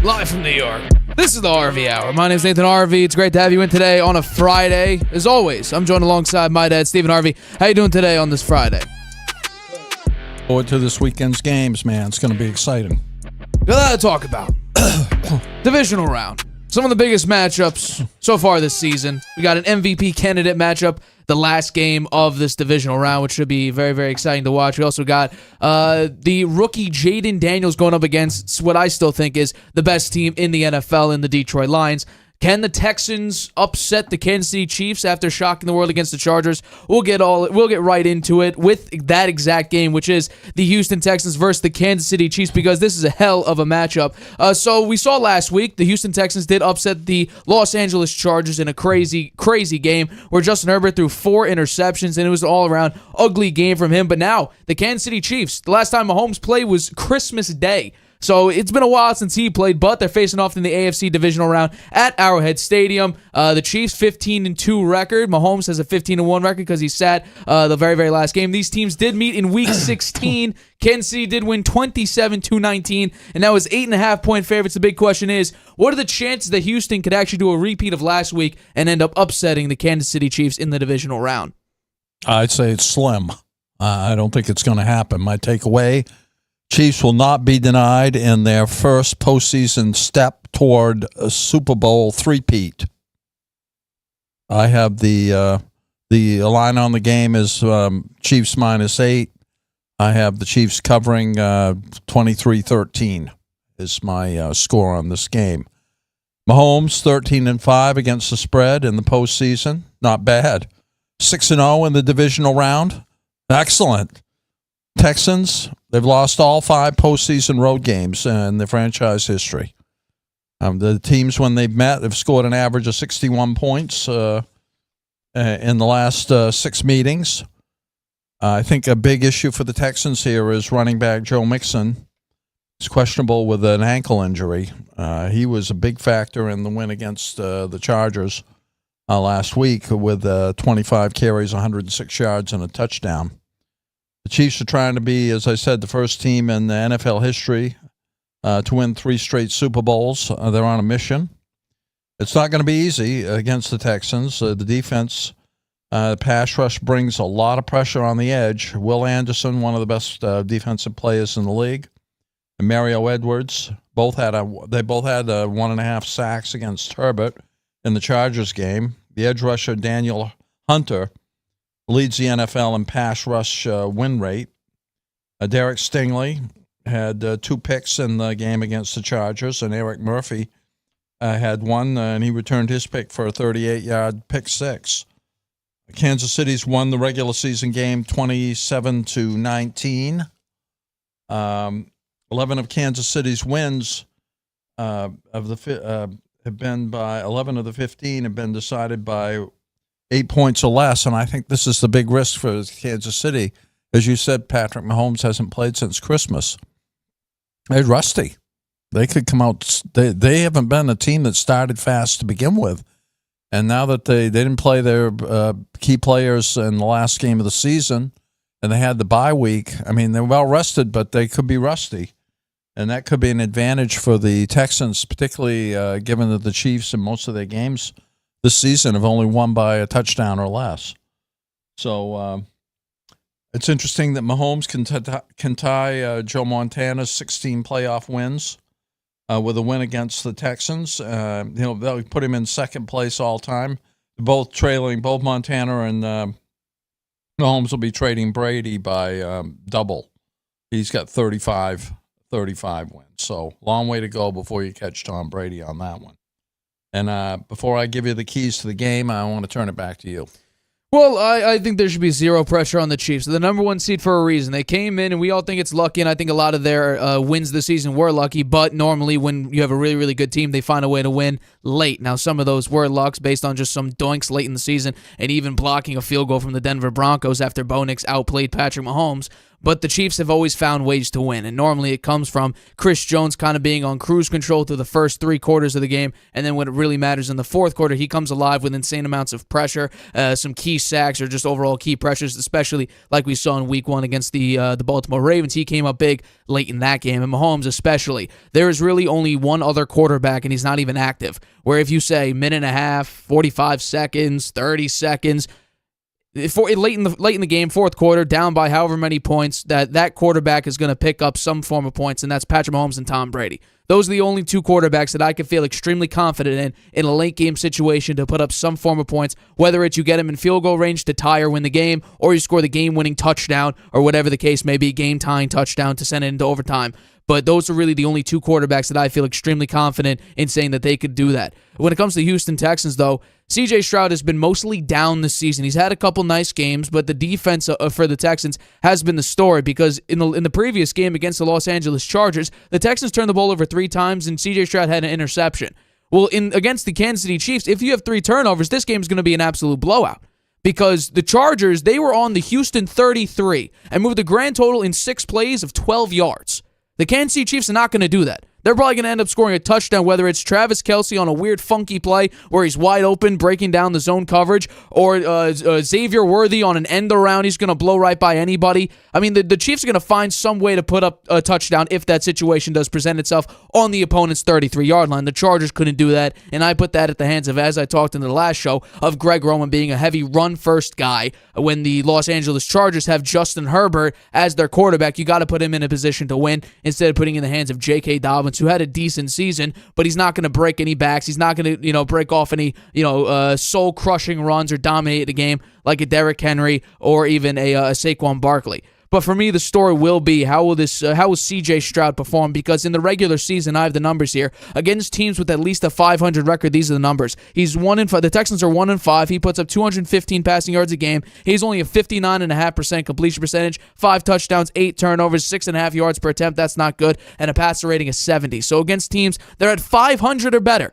Live from New York. This is the Harvey Hour. My name is Nathan Harvey. It's great to have you in today on a Friday. As always, I'm joined alongside my dad, Stephen Harvey. How you doing today on this Friday? Forward to this weekend's games, man. It's going to be exciting. Got a lot to talk about. Divisional round. Some of the biggest matchups so far this season. We got an MVP candidate matchup, the last game of this divisional round, which should be very, very exciting to watch. We also got the rookie Jaden Daniels going up against what I still think is the best team in the NFL in the Detroit Lions. Can the Texans upset the Kansas City Chiefs after shocking the world against the Chargers? We'll get right into it with that exact game, which is the Houston Texans versus the Kansas City Chiefs, because this is a hell of a matchup. So we saw last week the Houston Texans did upset the Los Angeles Chargers in a crazy, crazy game where Justin Herbert threw 4 interceptions, and it was an all-around ugly game from him. But now the Kansas City Chiefs, the last time Mahomes played was Christmas Day. So it's been a while since he played, but they're facing off in the AFC divisional round at Arrowhead Stadium. The Chiefs 15-2 record. Mahomes has a 15-1 record because he sat the very, very last game. These teams did meet in Week 16. Kansas City did win 27-19, and that was 8.5-point favorites. The big question is, what are the chances that Houston could actually do a repeat of last week and end up upsetting the Kansas City Chiefs in the divisional round? I'd say it's slim. I don't think it's going to happen. My takeaway: Chiefs will not be denied in their first postseason step toward a Super Bowl three-peat. I have the line on the game is Chiefs -8. I have the Chiefs covering 23-13 is my score on this game. Mahomes 13-5 against the spread in the postseason. Not bad. 6-0 in the divisional round. Excellent. Texans, they've lost all 5 postseason road games in their franchise history. The teams, when they've met, have scored an average of 61 points in the last 6 meetings. I think a big issue for the Texans here is running back Joe Mixon. He's questionable with an ankle injury. He was a big factor in the win against the Chargers last week with 25 carries, 106 yards, and a touchdown. The Chiefs are trying to be, as I said, the first team in the NFL history to win 3 straight Super Bowls. They're on a mission. It's not going to be easy against the Texans. The defense, pass rush brings a lot of pressure on the edge. Will Anderson, one of the best defensive players in the league, and Mario Edwards, they both had 1.5 sacks against Herbert in the Chargers game. The edge rusher Daniel Hunter leads the NFL in pass rush win rate. Derek Stingley had 2 picks in the game against the Chargers, and Eric Murphy had 1, and he returned his pick for a 38-yard pick 6. Kansas City's won the regular season game 27-19. 11 of Kansas City's wins have been by 11 of the 15 have been decided by 8 points or less, and I think this is the big risk for Kansas City. As you said, Patrick Mahomes hasn't played since Christmas. They're rusty. They could come out. They haven't been a team that started fast to begin with, and now that they didn't play their key players in the last game of the season, and they had the bye week, I mean, they're well rested, but they could be rusty, and that could be an advantage for the Texans, particularly given that the Chiefs in most of their games this season have only won by a touchdown or less. So it's interesting that Mahomes can tie Joe Montana's 16 playoff wins with a win against the Texans. They'll put him in second place all time. Both Montana and Mahomes will be trading Brady by double. He's got 35 wins. So long way to go before you catch Tom Brady on that one. And before I give you the keys to the game, I want to turn it back to you. Well, I think there should be zero pressure on the Chiefs. They're the number 1 seed for a reason. They came in, and we all think it's lucky, and I think a lot of their wins this season were lucky, but normally when you have a really, really good team, they find a way to win late. Now, some of those were lucks based on just some doinks late in the season and even blocking a field goal from the Denver Broncos after Bo Nix outplayed Patrick Mahomes. But the Chiefs have always found ways to win, and normally it comes from Chris Jones kind of being on cruise control through the first 3 quarters of the game, and then when it really matters in the fourth quarter, he comes alive with insane amounts of pressure, some key sacks or just overall key pressures, especially like we saw in Week 1 against the Baltimore Ravens. He came up big late in that game, and Mahomes especially. There is really only one other quarterback, and he's not even active, where if you say minute and a half, 45 seconds, 30 seconds, late in the game, fourth quarter, down by however many points, that quarterback is going to pick up some form of points, and that's Patrick Mahomes and Tom Brady. Those are the only 2 quarterbacks that I can feel extremely confident in a late game situation to put up some form of points, whether it's you get them in field goal range to tie or win the game, or you score the game-winning touchdown, or whatever the case may be, game-tying touchdown to send it into overtime. But those are really the only 2 quarterbacks that I feel extremely confident in saying that they could do that. When it comes to the Houston Texans, though, C.J. Stroud has been mostly down this season. He's had a couple nice games, but the defense for the Texans has been the story because in the previous game against the Los Angeles Chargers, the Texans turned the ball over 3 times, and C.J. Stroud had an interception. Well, against the Kansas City Chiefs, if you have 3 turnovers, this game is going to be an absolute blowout. Because the Chargers, they were on the Houston 33 and moved the grand total in 6 plays of 12 yards. The Kansas City Chiefs are not going to do that. They're probably going to end up scoring a touchdown, whether it's Travis Kelce on a weird, funky play where he's wide open, breaking down the zone coverage, or Xavier Worthy on an end around. He's going to blow right by anybody. I mean, the Chiefs are going to find some way to put up a touchdown if that situation does present itself on the opponent's 33-yard line. The Chargers couldn't do that, and I put that at the hands of, as I talked in the last show, of Greg Roman being a heavy run-first guy. When the Los Angeles Chargers have Justin Herbert as their quarterback, you got to put him in a position to win instead of putting in the hands of J.K. Dobbins, who had a decent season, but he's not going to break any backs. He's not going to, break off any, soul-crushing runs or dominate the game like a Derrick Henry or even a Saquon Barkley. But for me, the story will be how will C.J. Stroud perform? Because in the regular season, I have the numbers here. Against teams with at least a 500 record, these are the numbers. He's 1-5. The Texans are 1-5. He puts up 215 passing yards a game. He's only a 59.5% completion percentage, 5 touchdowns, 8 turnovers, 6.5 yards per attempt. That's not good, and a passer rating of 70. So against teams that are at 500 or better,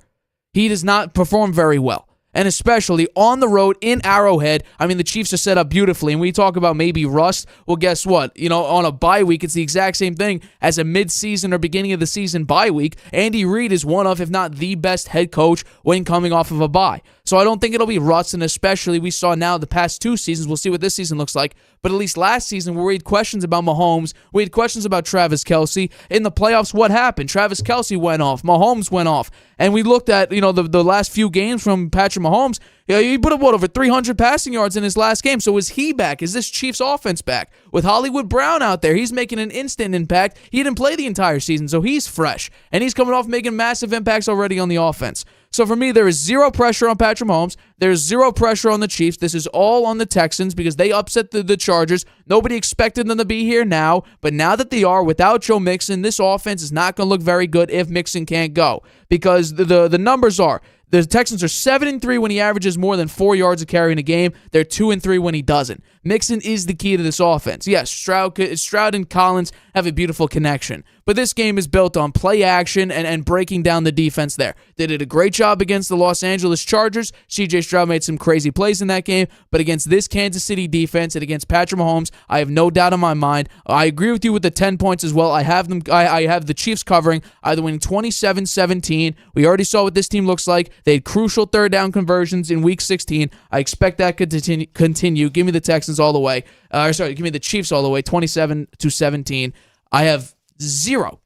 he does not perform very well. And especially on the road in Arrowhead. I mean, the Chiefs are set up beautifully. And we talk about maybe rust. Well, guess what? On a bye week, it's the exact same thing as a mid-season or beginning of the season bye week. Andy Reid is one of, if not the best head coach when coming off of a bye. So I don't think it'll be rust, and especially we saw now the past 2 seasons. We'll see what this season looks like. But at least last season, we had questions about Mahomes. We had questions about Travis Kelce. In the playoffs, what happened? Travis Kelce went off. Mahomes went off. And we looked at, the last few games from Patrick Mahomes. He put up, over 300 passing yards in his last game. So is he back? Is this Chiefs offense back? With Hollywood Brown out there, he's making an instant impact. He didn't play the entire season, so he's fresh. And he's coming off making massive impacts already on the offense. So for me, there is 0 pressure on Patrick Mahomes. There's 0 pressure on the Chiefs. This is all on the Texans because they upset the Chargers. Nobody expected them to be here now, but now that they are, without Joe Mixon, this offense is not going to look very good if Mixon can't go. Because the numbers are, the Texans are 7-3 when he averages more than 4 yards a carry in a game. They're 2-3 when he doesn't. Mixon is the key to this offense. Yes, Stroud and Collins have a beautiful connection. But this game is built on play action and breaking down the defense there. They did a great job against the Los Angeles Chargers. C.J. Stroud made some crazy plays in that game. But against this Kansas City defense and against Patrick Mahomes, I have no doubt in my mind. I agree with you with the 10 points as well. I have them. I have the Chiefs covering, either winning 27-17. We already saw what this team looks like. They had crucial third down conversions in Week 16. I expect that could continue. Give me the Texans all the way. Give me the Chiefs all the way, 27-17. I have zero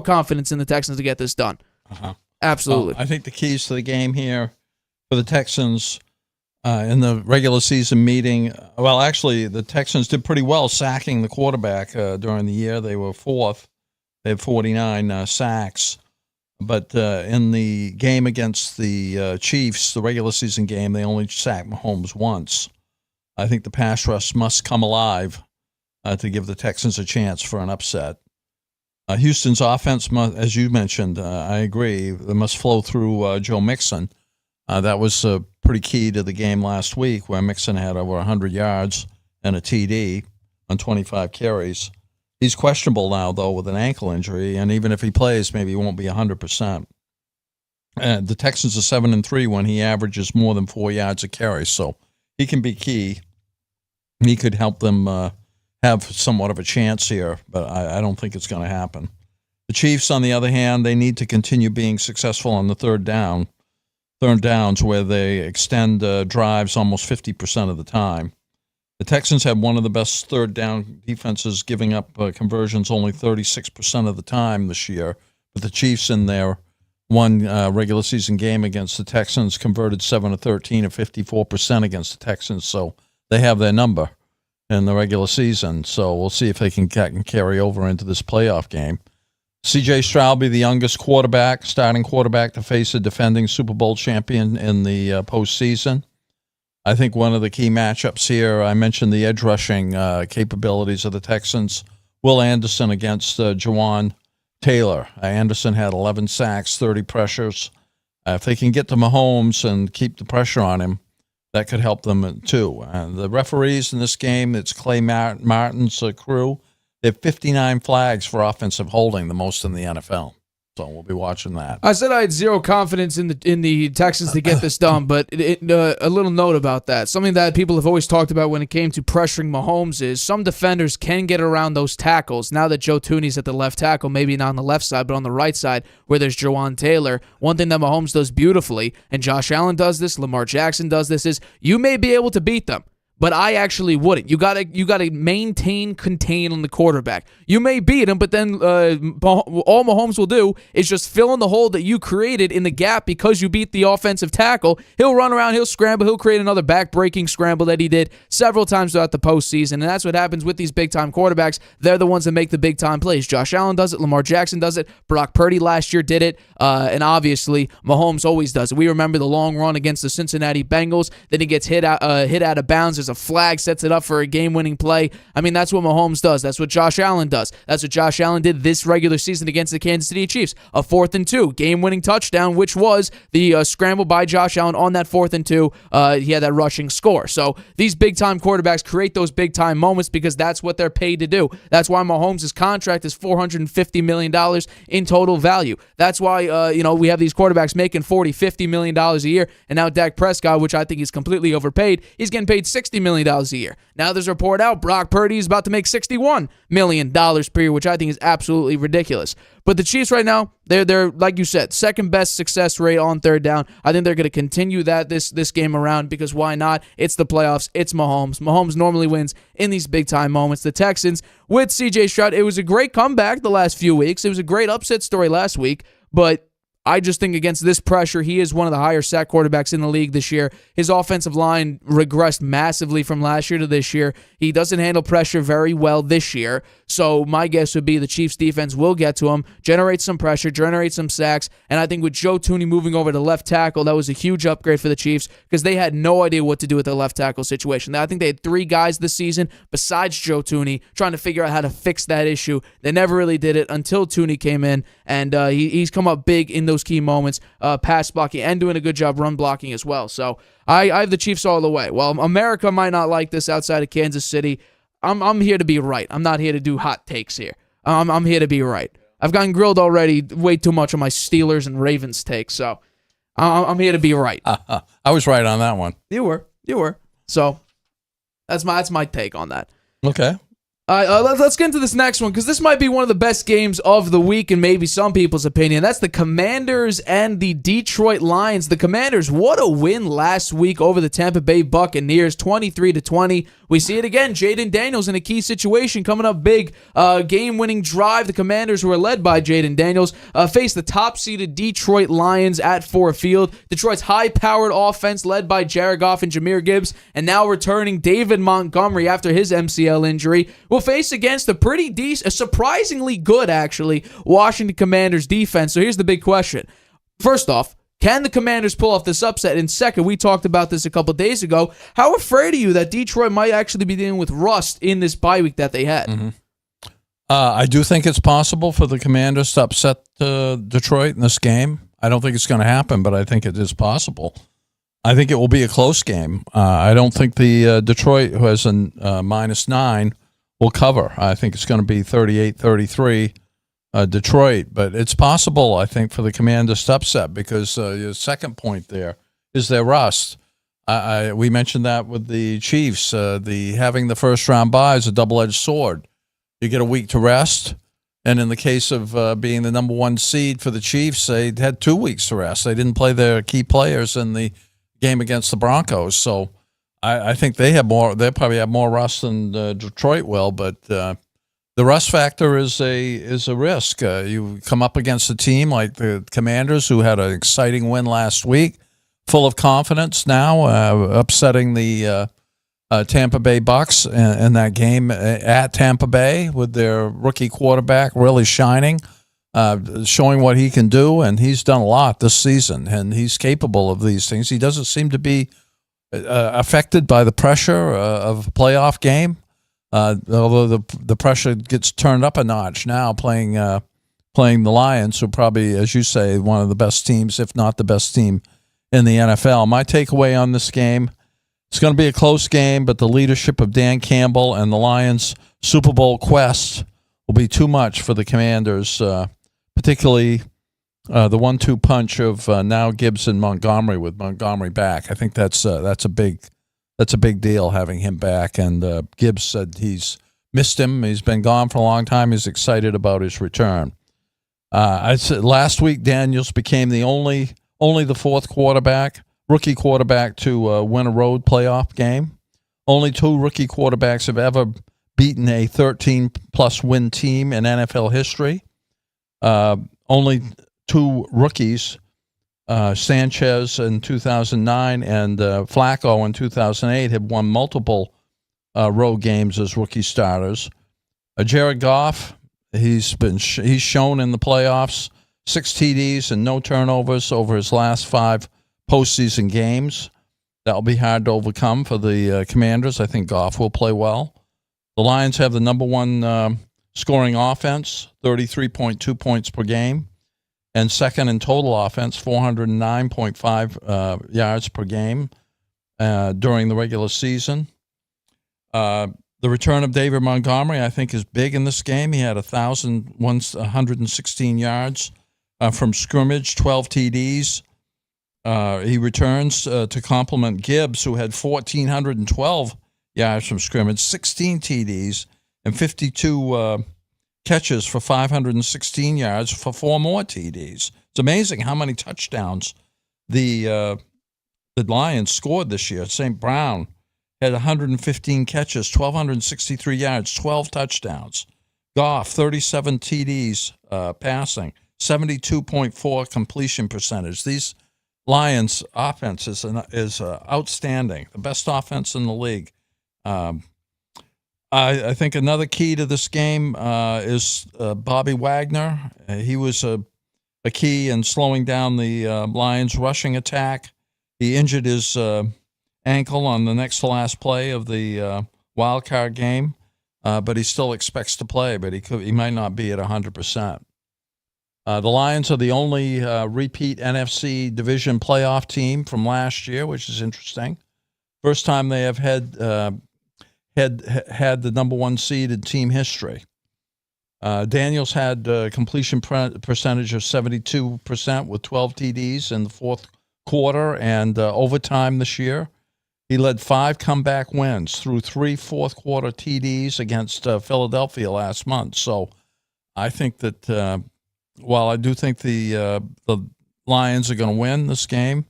confidence in the Texans to get this done. Absolutely. I think the keys to the game here for the Texans in the regular season meeting, well, actually, the Texans did pretty well sacking the quarterback during the year. They were 4th. They had 49 sacks. But in the game against the Chiefs, the regular season game, they only sacked Mahomes once. I think the pass rush must come alive to give the Texans a chance for an upset. Houston's offense, as you mentioned, I agree, they must flow through Joe Mixon. That was pretty key to the game last week where Mixon had over 100 yards and a TD on 25 carries. He's questionable now, though, with an ankle injury, and even if he plays, maybe he won't be 100%. The Texans are 7-3 when he averages more than 4 yards a carry, so he can be key. He could help them have somewhat of a chance here, but I don't think it's going to happen. The Chiefs, on the other hand, they need to continue being successful on the third downs where they extend drives almost 50% of the time. The Texans have one of the best third down defenses, giving up conversions only 36% of the time this year. But the Chiefs in their one regular season game against the Texans converted 7 of 13 or 54% against the Texans. So they have their number in the regular season. So we'll see if they can carry over into this playoff game. C.J. Stroud be the youngest starting quarterback to face a defending Super Bowl champion in the postseason. I think one of the key matchups here, I mentioned the edge rushing capabilities of the Texans. Will Anderson against Jawan Taylor. Anderson had 11 sacks, 30 pressures. If they can get to Mahomes and keep the pressure on him, that could help them too. The referees in this game, it's Clay Martin's crew. They have 59 flags for offensive holding, the most in the NFL. So we'll be watching that. I said I had zero confidence in the Texans to get this done, but a little note about that. Something that people have always talked about when it came to pressuring Mahomes is some defenders can get around those tackles. Now that Joe Thuney's at the left tackle, maybe not on the left side, but on the right side where there's Jawan Taylor, one thing that Mahomes does beautifully, and Josh Allen does this, Lamar Jackson does this, is you may be able to beat them. But I actually wouldn't. You gotta contain on the quarterback. You may beat him, but then all Mahomes will do is just fill in the hole that you created in the gap because you beat the offensive tackle. He'll run around, he'll scramble, he'll create another back-breaking scramble that he did several times throughout the postseason, and that's what happens with these big-time quarterbacks. They're the ones that make the big-time plays. Josh Allen does it, Lamar Jackson does it, Brock Purdy last year did it, and obviously Mahomes always does it. We remember the long run against the Cincinnati Bengals, then he gets hit out of bounds. There's a flag, sets it up for a game-winning play. I mean, that's what Mahomes does. That's what Josh Allen does. That's what Josh Allen did this regular season against the Kansas City Chiefs. A 4th and 2, game-winning touchdown, which was the scramble by Josh Allen on that 4th and 2. He had that rushing score. So these big-time quarterbacks create those big-time moments because that's what they're paid to do. That's why Mahomes' contract is $450 million in total value. That's why we have these quarterbacks making $40, $50 million a year, and now Dak Prescott, which I think is completely overpaid, he's getting paid $60 million a year. Now there's a report out Brock Purdy is about to make $61 million per year, which I think is absolutely ridiculous. But the Chiefs right now, they're like you said, second best success rate on third down. I think they're going to continue that this game around because why not? It's the playoffs. It's Mahomes. Mahomes normally wins in these big-time moments. The Texans with C.J. Stroud, it was a great comeback the last few weeks. It was a great upset story last week, but I just think against this pressure, he is one of the higher sack quarterbacks in the league this year. His offensive line regressed massively from last year to this year. He doesn't handle pressure very well this year. So my guess would be the Chiefs defense will get to him, generate some pressure, generate some sacks. And I think with Joe Thuney moving over to left tackle, that was a huge upgrade for the Chiefs because they had no idea what to do with the left tackle situation. I think they had 3 guys this season besides Joe Thuney trying to figure out how to fix that issue. They never really did it until Thuney came in, and he's come up big in those key moments, pass blocking and doing a good job run blocking as well. So I have the Chiefs all the way. While America might not like this outside of Kansas City, I'm here to be right. I'm not here to do hot takes here. I'm here to be right. I've gotten grilled already way too much on my Steelers and Ravens takes, so I'm here to be right. I was right on that one. You were. So that's my take on that. Okay. Let's get into this next one because this might be one of the best games of the week in maybe some people's opinion. That's the Commanders and the Detroit Lions. The Commanders, what a win last week over the Tampa Bay Buccaneers, 23-20. We see it again. Jaden Daniels in a key situation coming up big. Game-winning drive. The Commanders, who are led by Jaden Daniels, face the top-seeded Detroit Lions at Ford Field. Detroit's high-powered offense led by Jared Goff and Jahmyr Gibbs, and now returning David Montgomery after his MCL injury, will face against a pretty decent, a surprisingly good, actually, Washington Commanders defense. So here's the big question. First off, can the Commanders pull off this upset? And second, we talked about this a couple days ago. How afraid are you that Detroit might actually be dealing with rust in this bye week that they had? Mm-hmm. I do think it's possible for the Commanders to upset Detroit in this game. I don't think it's going to happen, but I think it is possible. I think it will be a close game. I don't think the Detroit, who has a -9, will cover. I think it's going to be 38-33 Detroit, but it's possible, I think, for the Commanders to upset because your second point there is their rust. We mentioned that with the Chiefs. Having the first round bye is a double-edged sword. You get a week to rest, and in the case of being the number one seed for the Chiefs, they had 2 weeks to rest. They didn't play their key players in the game against the Broncos, so I think they have more. They probably have more rust than Detroit will, but the rust factor is a risk. You come up against a team like the Commanders, who had an exciting win last week, full of confidence now, upsetting the Tampa Bay Bucks in that game at Tampa Bay with their rookie quarterback really shining, showing what he can do, and he's done a lot this season, and he's capable of these things. He doesn't seem to be affected by the pressure of a playoff game, although the pressure gets turned up a notch now playing the Lions, who are probably, as you say, one of the best teams, if not the best team in the NFL. My takeaway on this game, it's going to be a close game, but the leadership of Dan Campbell and the Lions' Super Bowl quest will be too much for the Commanders, particularly the 1-2 punch of now Gibbs and Montgomery with Montgomery back. I think that's a big deal having him back. And Gibbs said he's missed him. He's been gone for a long time. He's excited about his return. I said last week Daniels became the only the fourth rookie quarterback to win a road playoff game. Only 2 rookie quarterbacks have ever beaten a 13-plus win team in NFL history. Only 2 rookies, Sanchez in 2009 and Flacco in 2008, have won multiple road games as rookie starters. Jared Goff, he's shown in the playoffs 6 TDs and no turnovers over his last 5 postseason games. That'll be hard to overcome for the Commanders. I think Goff will play well. The Lions have the number one scoring offense, 33.2 points per game, and second in total offense, 409.5 yards per game during the regular season. The return of David Montgomery, I think, is big in this game. He had 1,116 yards from scrimmage, 12 TDs. He returns to complement Gibbs, who had 1,412 yards from scrimmage, 16 TDs, and 52 catches for 516 yards for 4 more TDs. It's amazing how many touchdowns the Lions scored this year. St. Brown had 115 catches, 1,263 yards, 12 touchdowns. Goff, 37 TDs passing, 72.4 completion percentage. These Lions offense is outstanding, the best offense in the league. I think another key to this game is Bobby Wagner. He was a key in slowing down the Lions' rushing attack. He injured his ankle on the next to last play of the wild card game, but he still expects to play, but he might not be at 100%. The Lions are the only repeat NFC division playoff team from last year, which is interesting. First time they have had the number one seed in team history. Daniels had a completion percentage of 72% with 12 TDs in the fourth quarter and overtime this year. He led 5 comeback wins through 3 fourth-quarter TDs against Philadelphia last month. So I think that while I do think the Lions are going to win this game,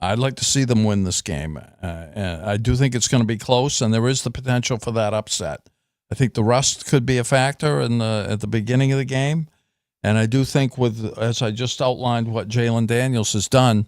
I'd like to see them win this game. I do think it's going to be close, and there is the potential for that upset. I think the rust could be a factor at the beginning of the game, and I do think as I just outlined, what Jalen Daniels has done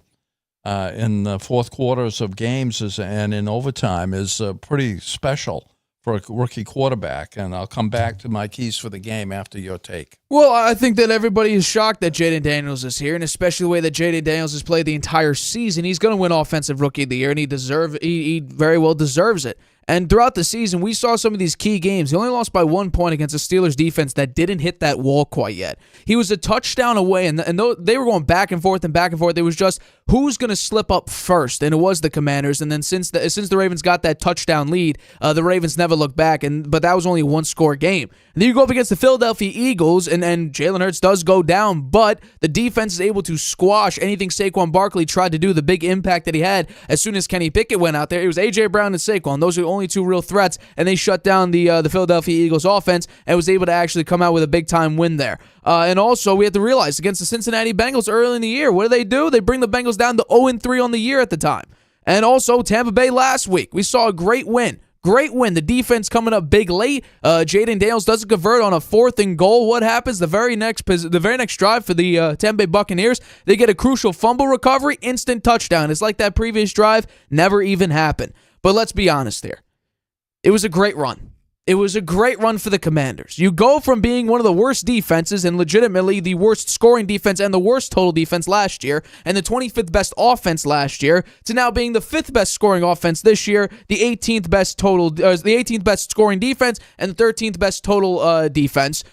in the fourth quarters of games and in overtime is pretty special for a rookie quarterback. And I'll come back to my keys for the game after your take. Well, I think that everybody is shocked that Jaden Daniels is here, and especially the way that Jaden Daniels has played the entire season. He's going to win Offensive Rookie of the Year, and he very well deserves it. And throughout the season, we saw some of these key games. He only lost by 1 point against a Steelers defense that didn't hit that wall quite yet. He was a touchdown away, and though they were going back and forth, it was just who's going to slip up first, and it was the Commanders. And then since the Ravens got that touchdown lead, the Ravens never looked back, but that was only a one-score game. And then you go up against the Philadelphia Eagles, and Jalen Hurts does go down, but the defense is able to squash anything Saquon Barkley tried to do, the big impact that he had as soon as Kenny Pickett went out there. It was A.J. Brown and Saquon. Those are the only two real threats, and they shut down the Philadelphia Eagles offense and was able to actually come out with a big-time win there. And also, we have to realize, against the Cincinnati Bengals early in the year, what do? They bring the Bengals down to 0-3 on the year at the time. And also, Tampa Bay last week, we saw a great win. Great win. The defense coming up big late. Jaden Daniels doesn't convert on a 4th and goal. What happens? The very next drive for the Tampa Bay Buccaneers, they get a crucial fumble recovery, instant touchdown. It's like that previous drive never even happened. But let's be honest here. It was a great run. It was a great run for the Commanders. You go from being one of the worst defenses and legitimately the worst scoring defense and the worst total defense last year and the 25th best offense last year to now being the 5th best scoring offense this year, the 18th best scoring defense and the 13th best total defense.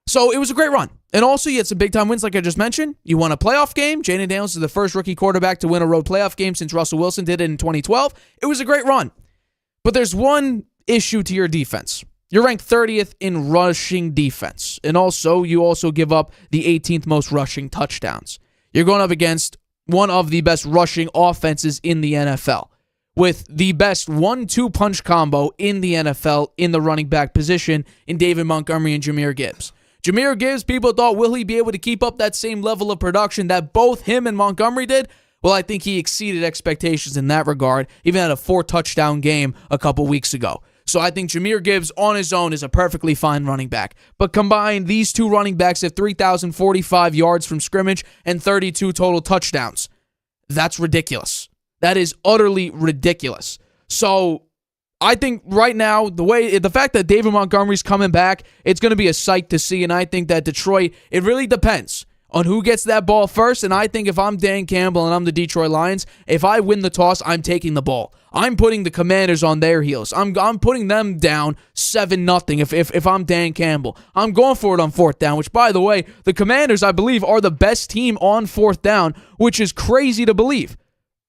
So it was a great run. And also, you had some big-time wins, like I just mentioned. You won a playoff game. Jaden Daniels is the first rookie quarterback to win a road playoff game since Russell Wilson did it in 2012. It was a great run. But there's one issue to your defense. You're ranked 30th in rushing defense. And also, you also give up the 18th most rushing touchdowns. You're going up against one of the best rushing offenses in the NFL, with the best 1-2 punch combo in the NFL in the running back position in David Montgomery and Jahmyr Gibbs. Jahmyr Gibbs, people thought, will he be able to keep up that same level of production that both him and Montgomery did? Well, I think he exceeded expectations in that regard, even had a 4-touchdown game a couple weeks ago. So I think Jahmyr Gibbs on his own is a perfectly fine running back. But combined, these two running backs have 3,045 yards from scrimmage and 32 total touchdowns. That's ridiculous. That is utterly ridiculous. So I think right now, the fact that David Montgomery's coming back, it's going to be a sight to see. And I think that Detroit, it really depends on who gets that ball first. And I think if I'm Dan Campbell and I'm the Detroit Lions, if I win the toss, I'm taking the ball. I'm putting the Commanders on their heels. I'm putting them down 7-0 if I'm Dan Campbell. I'm going for it on 4th down, which, by the way, the Commanders, I believe, are the best team on 4th down, which is crazy to believe.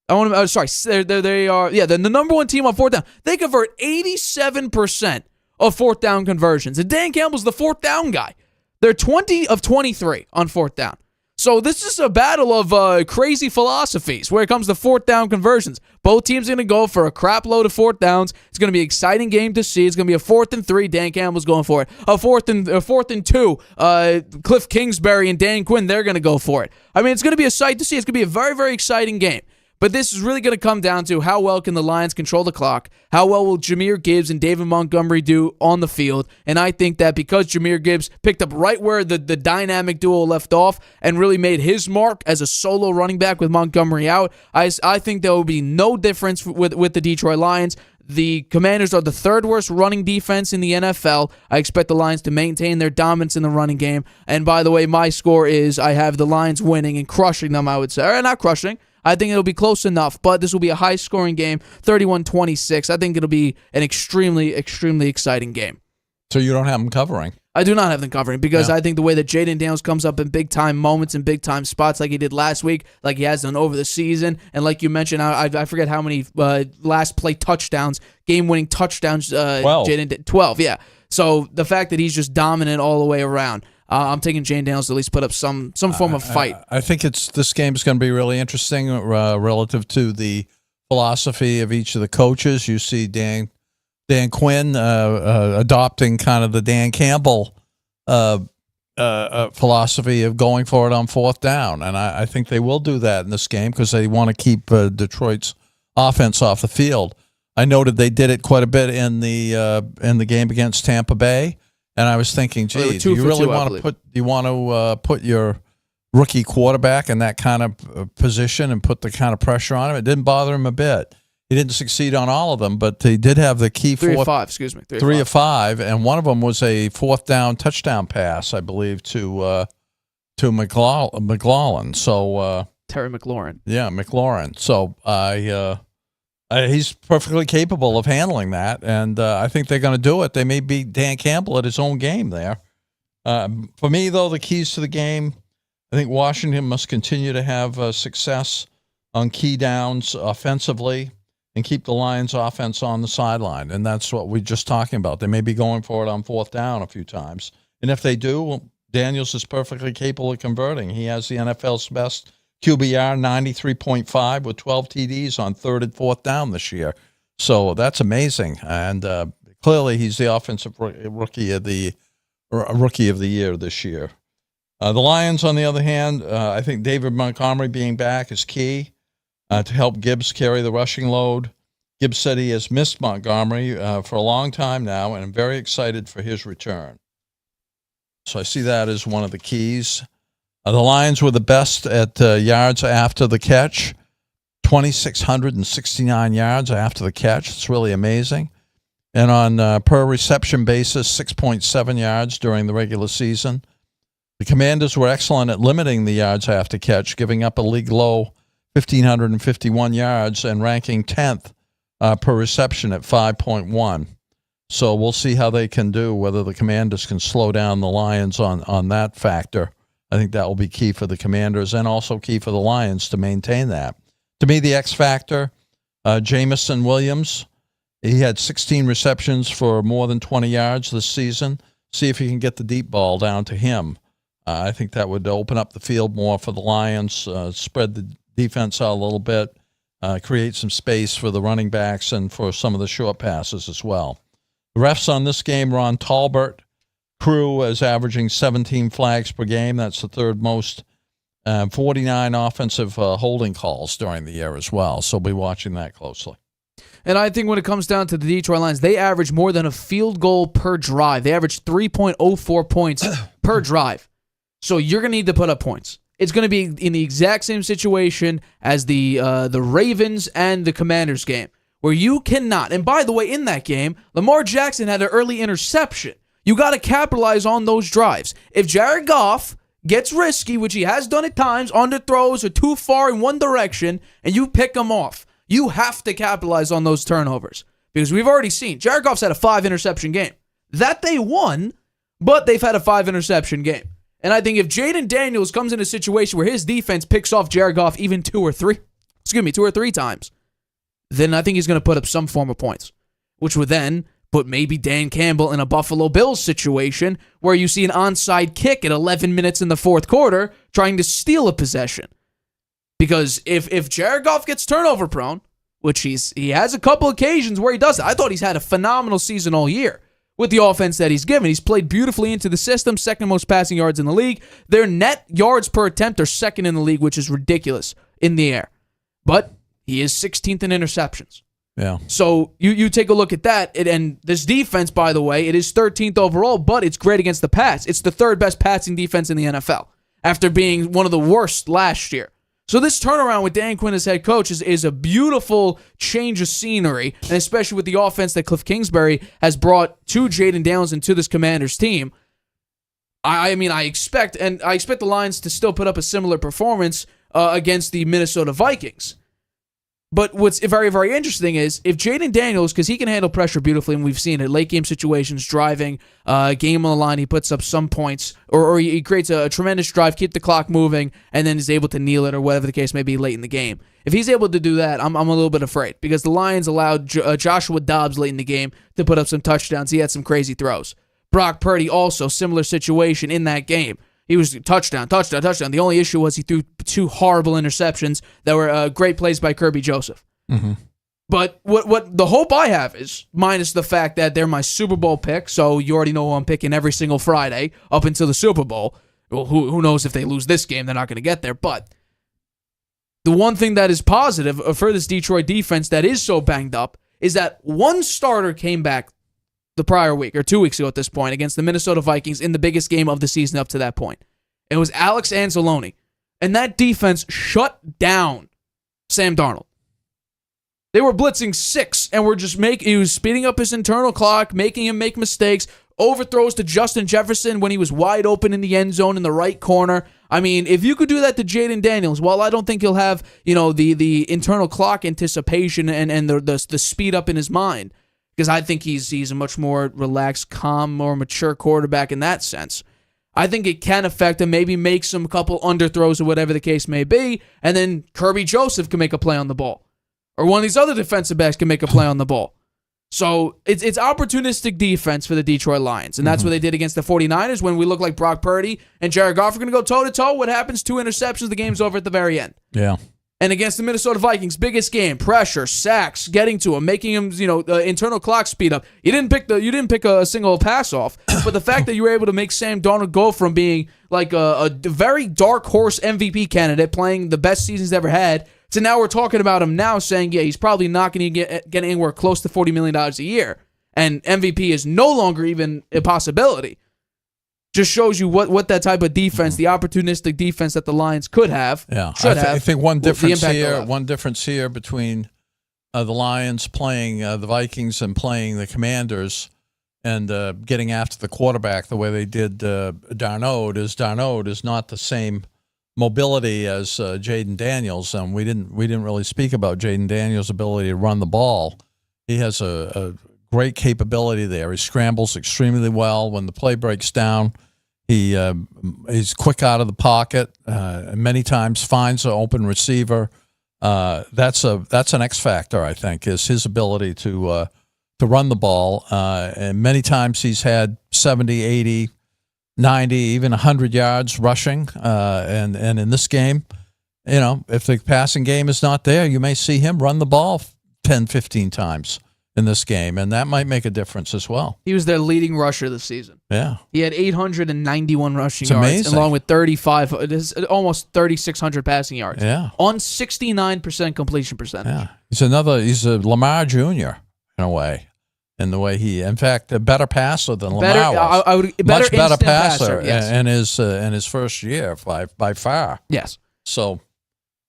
They are the number one team on 4th down. They convert 87% of 4th down conversions. And Dan Campbell's the 4th down guy. They're 20 of 23 on 4th down. So this is a battle of crazy philosophies where it comes to 4th down conversions. Both teams are going to go for a crap load of 4th downs. It's going to be an exciting game to see. It's going to be a 4th and 3. Dan Campbell's going for it. A 4th and 2. Cliff Kingsbury and Dan Quinn, they're going to go for it. I mean, it's going to be a sight to see. It's going to be a very, very exciting game. But this is really going to come down to how well can the Lions control the clock, how well will Jahmyr Gibbs and David Montgomery do on the field, and I think that because Jahmyr Gibbs picked up right where the dynamic duo left off and really made his mark as a solo running back with Montgomery out, I think there will be no difference with the Detroit Lions. The Commanders are the 3rd worst running defense in the NFL. I expect the Lions to maintain their dominance in the running game. And by the way, my score is I have the Lions winning and crushing them, I would say. Or not crushing. I think it'll be close enough, but this will be a high-scoring game, 31-26. I think it'll be an extremely, extremely exciting game. So you don't have them covering? I do not have them covering because I think the way that Jaden Daniels comes up in big-time moments and big-time spots like he did last week, like he has done over the season, and like you mentioned, I forget how many last-play touchdowns, game-winning touchdowns. 12. Jaden did. 12, yeah. So the fact that he's just dominant all the way around, I'm taking Jaden Daniels to at least put up some form of fight. I think this game is going to be really interesting relative to the philosophy of each of the coaches. You see Dan Quinn adopting kind of the Dan Campbell philosophy of going for it on 4th down, and I think they will do that in this game because they want to keep Detroit's offense off the field. I noted they did it quite a bit in the game against Tampa Bay. And I was thinking, gee, do you really want to put your rookie quarterback in that kind of position and put the kind of pressure on him? It didn't bother him a bit. He didn't succeed on all of them, but he did have the key 3 of 5, excuse me. 3 of 5, and one of them was a 4th down touchdown pass, I believe, to McLaurin. So Terry McLaurin. Yeah, McLaurin. So he's perfectly capable of handling that, and I think they're going to do it. They may beat Dan Campbell at his own game there. For me, though, the keys to the game, I think Washington must continue to have success on key downs offensively and keep the Lions offense on the sideline. And that's what we're just talking about. They may be going for it on fourth down a few times. And if they do, well, Daniels is perfectly capable of converting. He has the NFL's best QBR, 93.5, with 12 TDs on third and fourth down this year. So that's amazing. And clearly he's the offensive rookie of the year this year. The Lions, on the other hand, I think David Montgomery being back is key to help Gibbs carry the rushing load. Gibbs said he has missed Montgomery for a long time now, and I'm very excited for his return. So I see that as one of the keys. The Lions were the best at yards after the catch, 2,669 yards after the catch. It's really amazing. And on per reception basis, 6.7 yards during the regular season. The Commanders were excellent at limiting the yards after catch, giving up a league low 1,551 yards and ranking 10th per reception at 5.1. So we'll see how they can do, whether the Commanders can slow down the Lions on that factor. I think that will be key for the Commanders and also key for the Lions to maintain that. To me, the X factor, Jamison Williams, he had 16 receptions for more than 20 yards this season. See if you can get the deep ball down to him. I think that would open up the field more for the Lions, spread the defense out a little bit, create some space for the running backs and for some of the short passes as well. The refs on this game, Ron Talbert, crew is averaging 17 flags per game. That's the third most, 49 offensive holding calls during the year as well. So we'll be watching that closely. And I think when it comes down to the Detroit Lions, they average more than a field goal per drive. They average 3.04 points per drive. So you're going to need to put up points. It's going to be in the exact same situation as the Ravens and the Commanders game, where you cannot. And by the way, in that game, Lamar Jackson had an early interception. You got to capitalize on those drives. If Jared Goff gets risky, which he has done at times, underthrows or too far in one direction, and you pick him off, you have to capitalize on those turnovers. Because we've already seen Jared Goff's had a 5-interception game. That they won, but they've had a 5-interception game. And I think if Jaden Daniels comes in a situation where his defense picks off Jared Goff even two or three times, then I think he's going to put up some form of points, which would then put maybe Dan Campbell in a Buffalo Bills situation where you see an onside kick at 11 minutes in the fourth quarter trying to steal a possession. Because if Jared Goff gets turnover prone, which he has a couple occasions where he does it, I thought he's had a phenomenal season all year with the offense that he's given. He's played beautifully into the system, second most passing yards in the league. Their net yards per attempt are second in the league, which is ridiculous in the air. But he is 16th in interceptions. Yeah. So you take a look at that, and this defense, by the way, it is 13th overall, but it's great against the pass. It's the third best passing defense in the NFL after being one of the worst last year. So this turnaround with Dan Quinn as head coach is a beautiful change of scenery, and especially with the offense that Cliff Kingsbury has brought to Jaden Daniels and to this Commanders team. I expect the Lions to still put up a similar performance against the Minnesota Vikings. But what's very, very interesting is if Jaden Daniels, because he can handle pressure beautifully, and we've seen it, late game situations, driving, game on the line, he puts up some points, or he creates a tremendous drive, keep the clock moving, and then is able to kneel it, or whatever the case may be late in the game. If he's able to do that, I'm a little bit afraid, because the Lions allowed Joshua Dobbs late in the game to put up some touchdowns. He had some crazy throws. Brock Purdy also, similar situation in that game. He was touchdown. The only issue was he threw two horrible interceptions that were great plays by Kirby Joseph. Mm-hmm. But what the hope I have is, minus the fact that they're my Super Bowl pick, so you already know who I'm picking every single Friday up until the Super Bowl. Well, who knows if they lose this game, they're not going to get there. But the one thing that is positive for this Detroit defense that is so banged up is that one starter came back the prior week, or 2 weeks ago at this point, against the Minnesota Vikings in the biggest game of the season up to that point. It was Alex Anzalone. And that defense shut down Sam Darnold. They were blitzing 6 and were just he was speeding up his internal clock, making him make mistakes, overthrows to Justin Jefferson when he was wide open in the end zone in the right corner. I mean, if you could do that to Jaden Daniels, well, I don't think he'll have, the internal clock anticipation and the speed up in his mind. Because I think he's a much more relaxed, calm, more mature quarterback in that sense. I think it can affect him, maybe make some couple underthrows or whatever the case may be, and then Kirby Joseph can make a play on the ball. Or one of these other defensive backs can make a play on the ball. So it's opportunistic defense for the Detroit Lions, and that's what they did against the 49ers when we look like Brock Purdy and Jared Goff are going to go toe-to-toe. What happens? 2 interceptions, the game's over at the very end. Yeah. And against the Minnesota Vikings, biggest game, pressure, sacks, getting to him, making him, internal clock speed up. You didn't pick a single pass off, but the fact that you were able to make Sam Darnold go from being like a very dark horse MVP candidate, playing the best season he's ever had, to now we're talking about him now saying, yeah, he's probably not going to get anywhere close to $40 million a year, and MVP is no longer even a possibility. Just shows you what that type of defense, the opportunistic defense that the Lions could have, should have. I think one difference here between the Lions playing the Vikings and playing the Commanders and getting after the quarterback the way they did Darnold is not the same mobility as Jaden Daniels, and we didn't really speak about Jaden Daniels' ability to run the ball. He has a great capability there. He scrambles extremely well when the play breaks down. He's quick out of the pocket. Many times finds an open receiver. That's an X factor, I think, is his ability to run the ball. And many times he's had 70, 80, 90, even 100 yards rushing. And in this game, if the passing game is not there, you may see him run the ball 10, 15 times in this game, and that might make a difference as well. He was their leading rusher this season. Yeah. He had 891 rushing yards, amazing. along with almost 3,600 passing yards. Yeah. On 69% completion percentage. Yeah. He's a Lamar Jr. in a way. In the way in fact, a better passer than Lamar was. Much better passer yes. in his first year by far. Yes. So,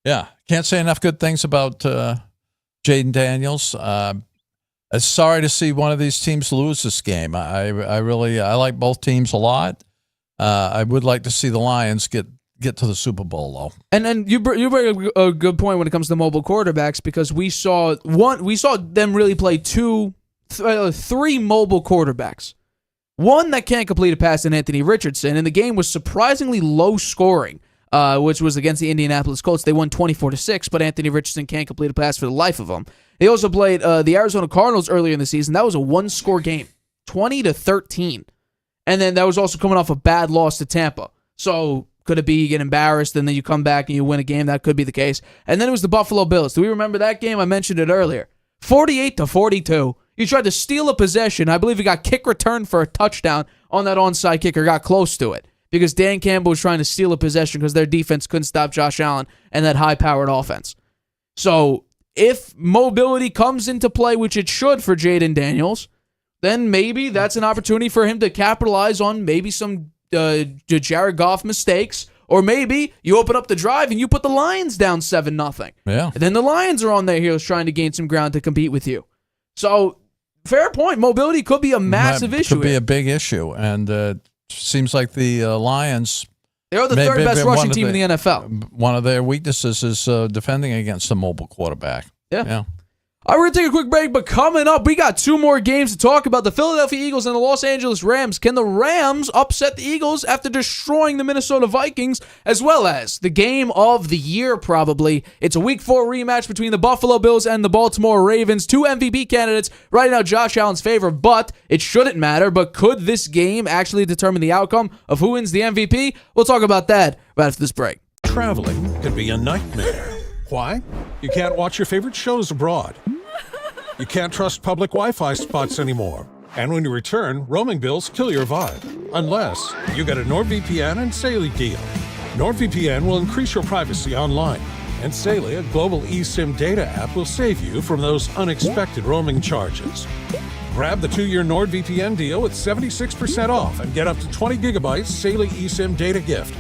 yeah, can't say enough good things about Jaden Daniels. Sorry to see one of these teams lose this game. I like both teams a lot. I would like to see the Lions get to the Super Bowl though. And then you bring a good point when it comes to mobile quarterbacks, because we saw them really play three mobile quarterbacks. One that can't complete a pass in Anthony Richardson, and the game was surprisingly low scoring, which was against the Indianapolis Colts. They won 24-6, but Anthony Richardson can't complete a pass for the life of him. They also played the Arizona Cardinals earlier in the season. That was a one-score game, 20-13. And then that was also coming off a bad loss to Tampa. So could it be you get embarrassed and then you come back and you win a game? That could be the case. And then it was the Buffalo Bills. Do we remember that game? I mentioned it earlier. 48-42. You tried to steal a possession. I believe he got kick returned for a touchdown on that onside kick, or got close to it, because Dan Campbell was trying to steal a possession because their defense couldn't stop Josh Allen and that high-powered offense. So if mobility comes into play, which it should for Jaden Daniels, then maybe that's an opportunity for him to capitalize on maybe some Jared Goff mistakes, or maybe you open up the drive and you put the Lions down 7-0. Yeah. And then the Lions are on their heels trying to gain some ground to compete with you. So, fair point. Mobility could be a massive issue. Could be a big issue. And seems like the Lions... They're the third best rushing team in the NFL. One of their weaknesses is defending against a mobile quarterback. Yeah. All right, we're going to take a quick break, but coming up, we got two more games to talk about. The Philadelphia Eagles and the Los Angeles Rams. Can the Rams upset the Eagles after destroying the Minnesota Vikings, as well as the game of the year, probably? It's a Week 4 rematch between the Buffalo Bills and the Baltimore Ravens. Two MVP candidates. Right now, Josh Allen's favor, but it shouldn't matter. But could this game actually determine the outcome of who wins the MVP? We'll talk about that right after this break. Traveling can be a nightmare. Why? You can't watch your favorite shows abroad. You can't trust public Wi-Fi spots anymore. And when you return, roaming bills kill your vibe. Unless you get a NordVPN and Saley deal. NordVPN will increase your privacy online. And Saley, a global eSIM data app, will save you from those unexpected roaming charges. Grab the 2-year NordVPN deal with 76% off and get up to 20 gigabytes Saley eSIM data gift.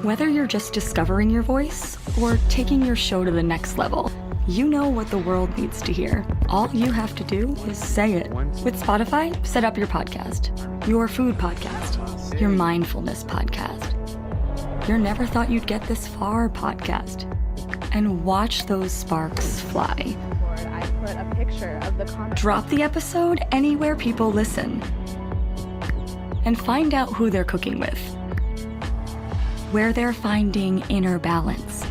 Whether you're just discovering your voice or taking your show to the next level, you know what the world needs to hear. All you have to do is say it. With Spotify, set up your podcast. Your food podcast. Your mindfulness podcast. Your never thought you'd get this far podcast. And watch those sparks fly. put a picture of the comment. Drop the episode anywhere people listen. And find out who they're cooking with, where they're finding inner balance,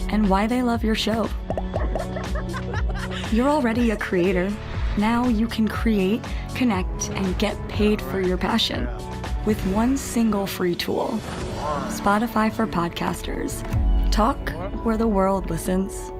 and why they love your show. You're already a creator. Now you can create, connect, and get paid for your passion with one single free tool. Spotify for podcasters. Talk where the world listens.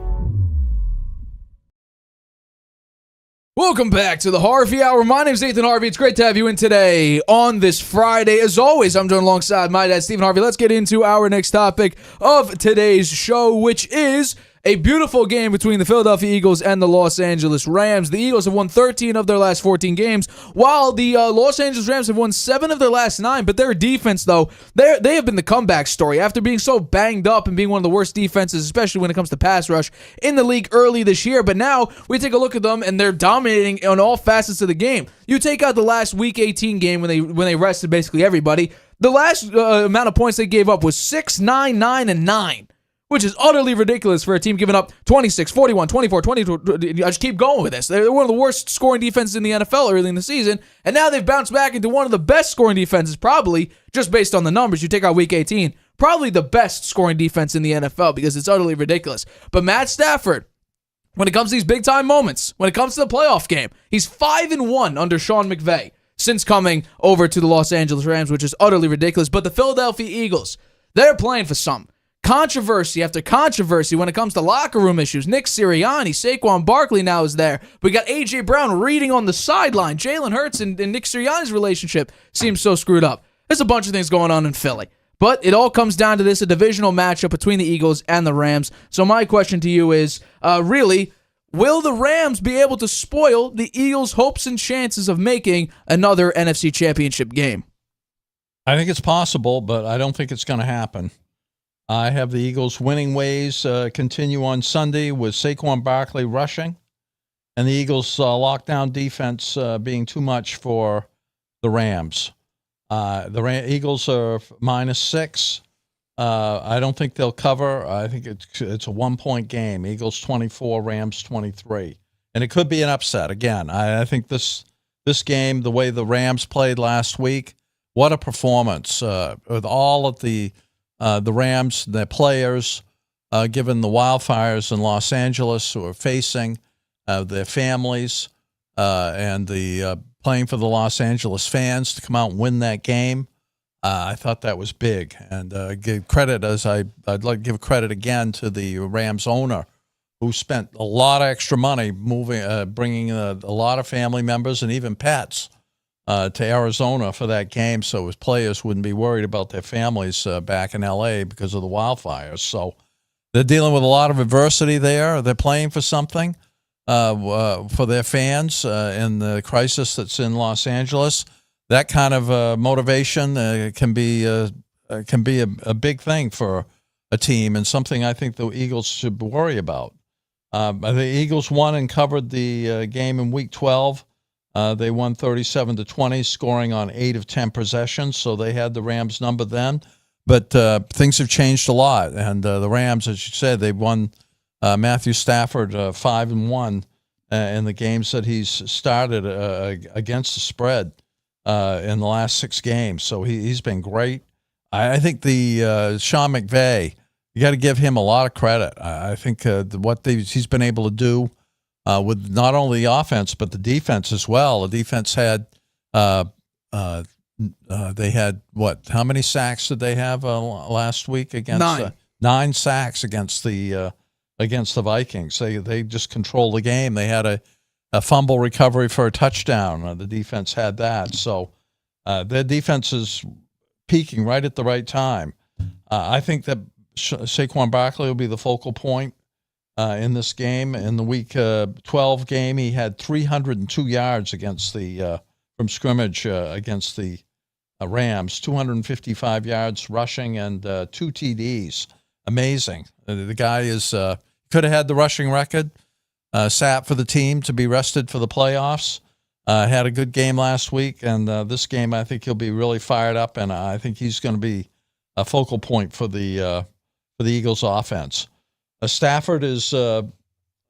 Welcome back to the Harvey Hour. My name's Stephen Harvey. It's great to have you in today on this Friday. As always, I'm joined alongside my dad, Stephen Harvey. Let's get into our next topic of today's show, which is a beautiful game between the Philadelphia Eagles and the Los Angeles Rams. The Eagles have won 13 of their last 14 games, while the Los Angeles Rams have won 7 of their last 9. But their defense, though, they have been the comeback story. After being so banged up and being one of the worst defenses, especially when it comes to pass rush, in the league early this year. But now we take a look at them, and they're dominating on all facets of the game. You take out the last Week 18 game when they rested basically everybody. The last amount of points they gave up was 6, 9, 9, and 9. Which is utterly ridiculous for a team giving up 26, 41, 24, 22. I just keep going with this. They're one of the worst scoring defenses in the NFL early in the season, and now they've bounced back into one of the best scoring defenses, probably, just based on the numbers. You take out Week 18, probably the best scoring defense in the NFL because it's utterly ridiculous. But Matt Stafford, when it comes to these big-time moments, when it comes to the playoff game, he's 5-1 under Sean McVay since coming over to the Los Angeles Rams, which is utterly ridiculous. But the Philadelphia Eagles, they're playing for something. Controversy after controversy when it comes to locker room issues. Nick Sirianni, Saquon Barkley now is there. We got A.J. Brown reading on the sideline. Jalen Hurts and Nick Sirianni's relationship seems so screwed up. There's a bunch of things going on in Philly. But it all comes down to this, a divisional matchup between the Eagles and the Rams. So my question to you is, really, will the Rams be able to spoil the Eagles' hopes and chances of making another NFC Championship game? I think it's possible, but I don't think it's going to happen. I have the Eagles winning ways continue on Sunday with Saquon Barkley rushing, and the Eagles' lockdown defense being too much for the Rams. The Eagles are -6. I don't think they'll cover. I think it's a 1-point game. Eagles 24, Rams 23. And it could be an upset. Again, I think this game, the way the Rams played last week, what a performance with all of the Rams, their players, given the wildfires in Los Angeles who are facing their families and the playing for the Los Angeles fans to come out and win that game. I thought that was big. And give credit, I'd like to give credit again to the Rams owner who spent a lot of extra money bringing a lot of family members and even pets to Arizona for that game, so his players wouldn't be worried about their families back in L.A. because of the wildfires. So they're dealing with a lot of adversity there. They're playing for something for their fans in the crisis that's in Los Angeles. That kind of motivation can be a big thing for a team and something I think the Eagles should worry about. The Eagles won and covered the game in Week 12. They won 37-20, scoring on 8 of 10 possessions, so they had the Rams number then. But things have changed a lot, and the Rams, as you said, they won Matthew Stafford 5-1 in the games that he's started against the spread in the last 6 games. So he's been great. I think the Sean McVay, you got to give him a lot of credit. I think what he's been able to do with not only the offense but the defense as well. The defense had they had how many sacks did they have last week against 9? 9 sacks against the Vikings. They just controlled the game. They had a fumble recovery for a touchdown. The defense had that. So their defense is peaking right at the right time. I think that Saquon Barkley will be the focal point in this game. In the Week 12 game, he had 302 yards against from scrimmage against the Rams, 255 yards rushing and 2 TDs. Amazing. The guy could have had the rushing record, sat for the team to be rested for the playoffs, had a good game last week, and this game I think he'll be really fired up, and I think he's going to be a focal point for the Eagles offense. Stafford is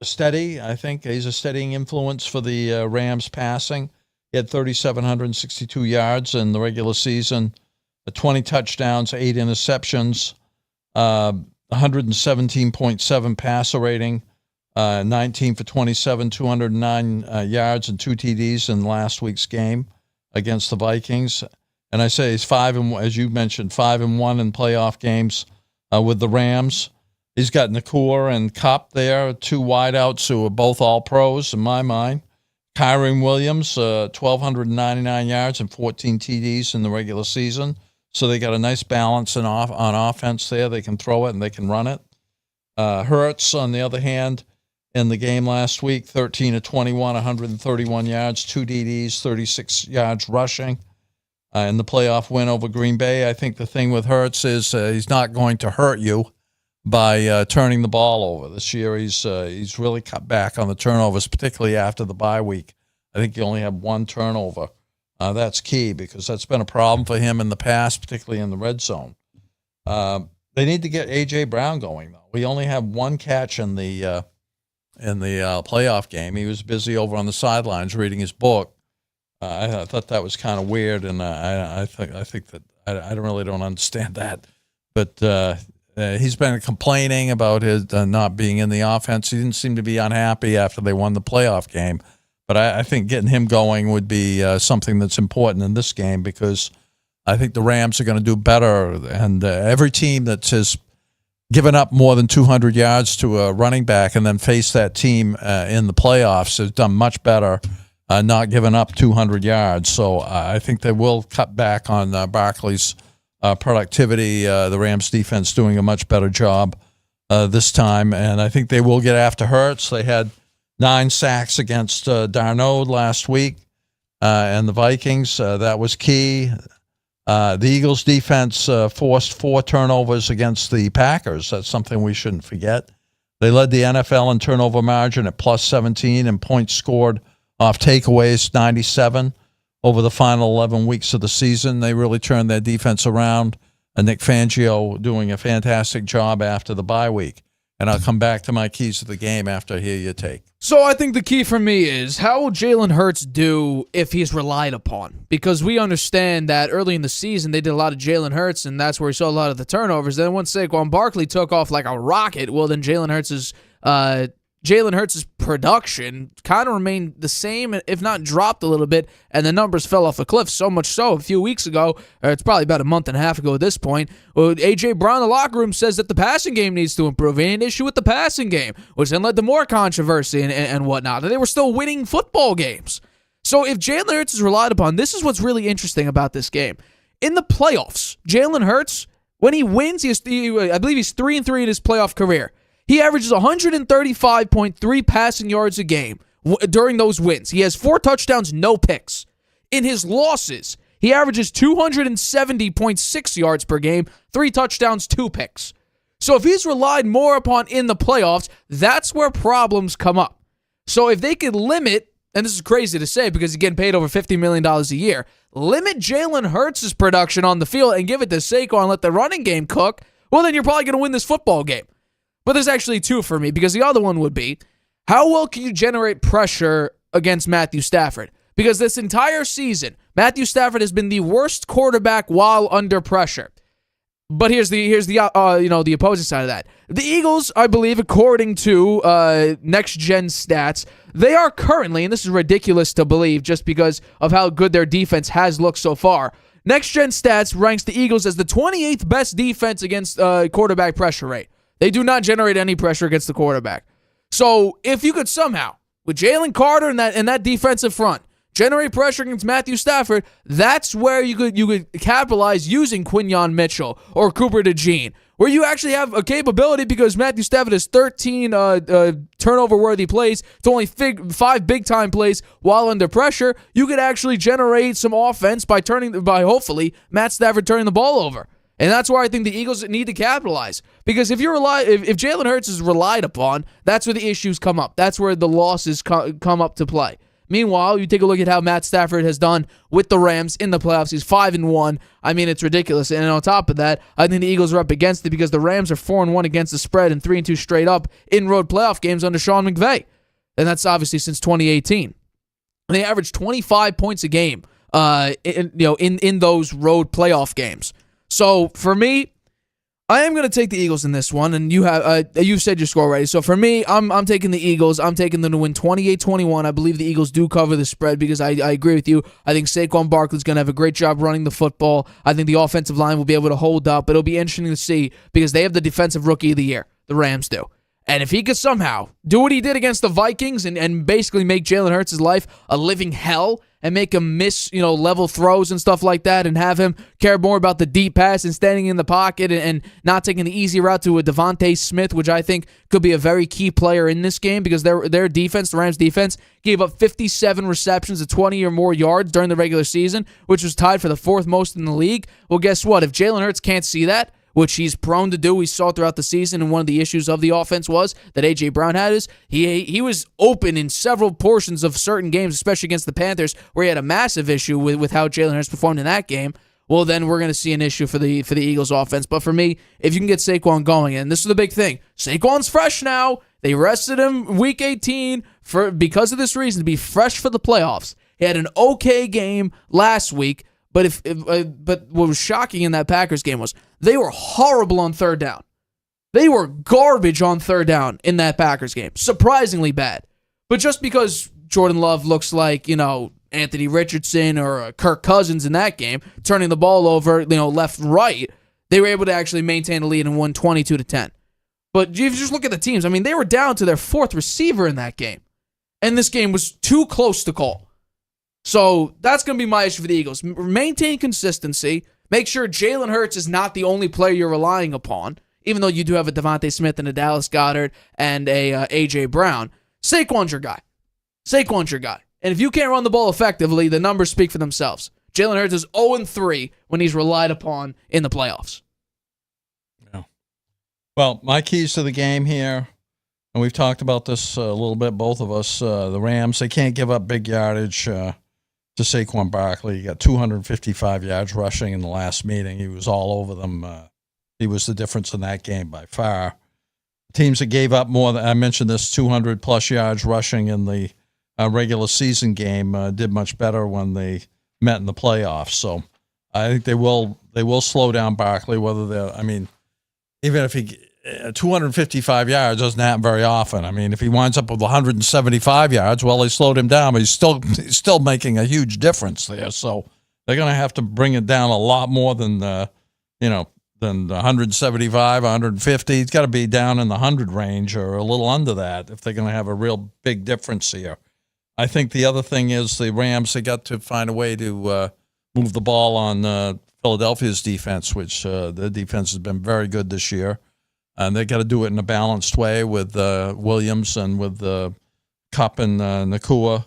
steady. I think he's a steadying influence for the Rams passing. He had 3,762 yards in the regular season, 20 touchdowns, 8 interceptions, 117.7 passer rating, 19 for 27, 209 yards and 2 TDs in last week's game against the Vikings. And I say he's 5-1, as you mentioned, 5-1 in playoff games with the Rams. He's got Nakor and Kupp there, 2 wideouts who are both all pros in my mind. Kyren Williams, 1,299 yards and 14 TDs in the regular season. So they got a nice balance on offense there. They can throw it and they can run it. Hurts, on the other hand, in the game last week, 13 of 21, 131 yards, 2 DDs, 36 yards rushing. In the playoff win over Green Bay, I think the thing with Hurts is he's not going to hurt you by turning the ball over. This year he's really cut back on the turnovers, particularly after the bye week. I think he only had 1 turnover. That's key because that's been a problem for him in the past, particularly in the red zone. They need to get A.J. Brown going, though. We only have 1 catch in the playoff game. He was busy over on the sidelines reading his book. I thought that was kind of weird, and I think that I don't understand that. But he's been complaining about his not being in the offense. He didn't seem to be unhappy after they won the playoff game. But I think getting him going would be something that's important in this game because I think the Rams are going to do better. And every team that has given up more than 200 yards to a running back and then faced that team in the playoffs has done much better not giving up 200 yards. So I think they will cut back on Barkley's productivity. The Rams defense doing a much better job this time. And I think they will get after Hurts. They had 9 sacks against Darnold last week and the Vikings. That was key. The Eagles' defense forced 4 turnovers against the Packers. That's something we shouldn't forget. They led the NFL in turnover margin at plus 17 and points scored off takeaways, 97 over the final 11 weeks of the season. They really turned their defense around. Nick Fangio doing a fantastic job after the bye week. And I'll come back to my keys to the game after I hear your take. So I think the key for me is how will Jalen Hurts do if he's relied upon? Because we understand that early in the season they did a lot of Jalen Hurts, and that's where we saw a lot of the turnovers. Then once Saquon Barkley took off like a rocket, well then Jalen Hurts' production kind of remained the same, if not dropped a little bit, and the numbers fell off a cliff. So much so, a few weeks ago, or it's probably about a month and a half ago at this point, A.J. Brown in the locker room says that the passing game needs to improve. Ain't an issue with the passing game, which then led to more controversy and whatnot. And they were still winning football games. So if Jalen Hurts is relied upon, this is what's really interesting about this game. In the playoffs, Jalen Hurts, when he wins, I believe he's 3-3 in his playoff career. He averages 135.3 passing yards a game during those wins. He has 4 touchdowns, no picks. In his losses, he averages 270.6 yards per game, 3 touchdowns, 2 picks. So if he's relied more upon in the playoffs, that's where problems come up. So if they could limit, and this is crazy to say because he's getting paid over $50 million a year, limit Jalen Hurts' production on the field and give it to Saquon and let the running game cook, well, then you're probably going to win this football game. But there's actually 2 for me, because the other one would be, how well can you generate pressure against Matthew Stafford? Because this entire season, Matthew Stafford has been the worst quarterback while under pressure. But here's the opposing side of that. The Eagles, I believe, according to next-gen stats, they are currently, and this is ridiculous to believe just because of how good their defense has looked so far, next-gen stats ranks the Eagles as the 28th best defense against quarterback pressure rate. They do not generate any pressure against the quarterback. So if you could somehow, with Jalen Carter and that defensive front, generate pressure against Matthew Stafford, that's where you could capitalize using Quinyon Mitchell or Cooper DeJean, where you actually have a capability because Matthew Stafford has 13 turnover-worthy plays to only 5 big-time plays while under pressure. You could actually generate some offense by hopefully Matt Stafford turning the ball over. And that's where I think the Eagles need to capitalize. Because if Jalen Hurts is relied upon, that's where the issues come up. That's where the losses come up to play. Meanwhile, you take a look at how Matt Stafford has done with the Rams in the playoffs. He's 5-1. I mean, it's ridiculous. And on top of that, I think the Eagles are up against it because the Rams are 4-1 against the spread and 3-2 straight up in road playoff games under Sean McVay. And that's obviously since 2018. They average 25 points a game in those road playoff games. So for me, I am going to take the Eagles in this one, and you've said your score already. So for me, I'm taking the Eagles. I'm taking them to win 28-21. I believe the Eagles do cover the spread because I agree with you. I think Saquon Barkley is going to have a great job running the football. I think the offensive line will be able to hold up. It'll be interesting to see because they have the defensive rookie of the year. The Rams do. And if he could somehow do what he did against the Vikings and basically make Jalen Hurts' life a living hell and make him miss, level throws and stuff like that and have him care more about the deep pass and standing in the pocket and not taking the easy route to a Devontae Smith, which I think could be a very key player in this game because their defense, the Rams' defense, gave up 57 receptions of 20 or more yards during the regular season, which was tied for the fourth most in the league. Well, guess what? If Jalen Hurts can't see that, which he's prone to do. We saw throughout the season, and one of the issues of the offense was that A.J. Brown had is he was open in several portions of certain games, especially against the Panthers, where he had a massive issue with how Jalen Hurts performed in that game. Well, then we're going to see an issue for the Eagles offense. But for me, if you can get Saquon going, and this is the big thing, Saquon's fresh now. They rested him week 18 because of this reason, to be fresh for the playoffs. He had an okay game last week. But but what was shocking in that Packers game was they were horrible on third down. They were garbage on third down in that Packers game. Surprisingly bad. But just because Jordan Love looks like, Anthony Richardson or Kirk Cousins in that game, turning the ball over, left and right, they were able to actually maintain a lead and won 22-10. But if you just look at the teams, they were down to their fourth receiver in that game. And this game was too close to call. So that's going to be my issue for the Eagles. Maintain consistency. Make sure Jalen Hurts is not the only player you're relying upon, even though you do have a Devontae Smith and a Dallas Goedert and a A.J. Brown. Saquon's your guy. Saquon's your guy. And if you can't run the ball effectively, the numbers speak for themselves. Jalen Hurts is 0-3 when he's relied upon in the playoffs. Yeah. Well, my keys to the game here, and we've talked about this a little bit, both of us, the Rams, they can't give up big yardage to Saquon Barkley. He got 255 yards rushing in the last meeting. He was all over them. He was the difference in that game by far. Teams that gave up more than, I mentioned this, 200-plus yards rushing in the regular season game did much better when they met in the playoffs. So I think they will slow down Barkley, whether they're, even if he 255 yards doesn't happen very often. If he winds up with 175 yards, well, they slowed him down, but he's still making a huge difference there. So they're going to have to bring it down a lot more than 175, 150. He's got to be down in the 100 range or a little under that if they're going to have a real big difference here. I think the other thing is the Rams, they got to find a way to move the ball on Philadelphia's defense, which the defense has been very good this year. And they got to do it in a balanced way with Williams and with Kupp and Nakua.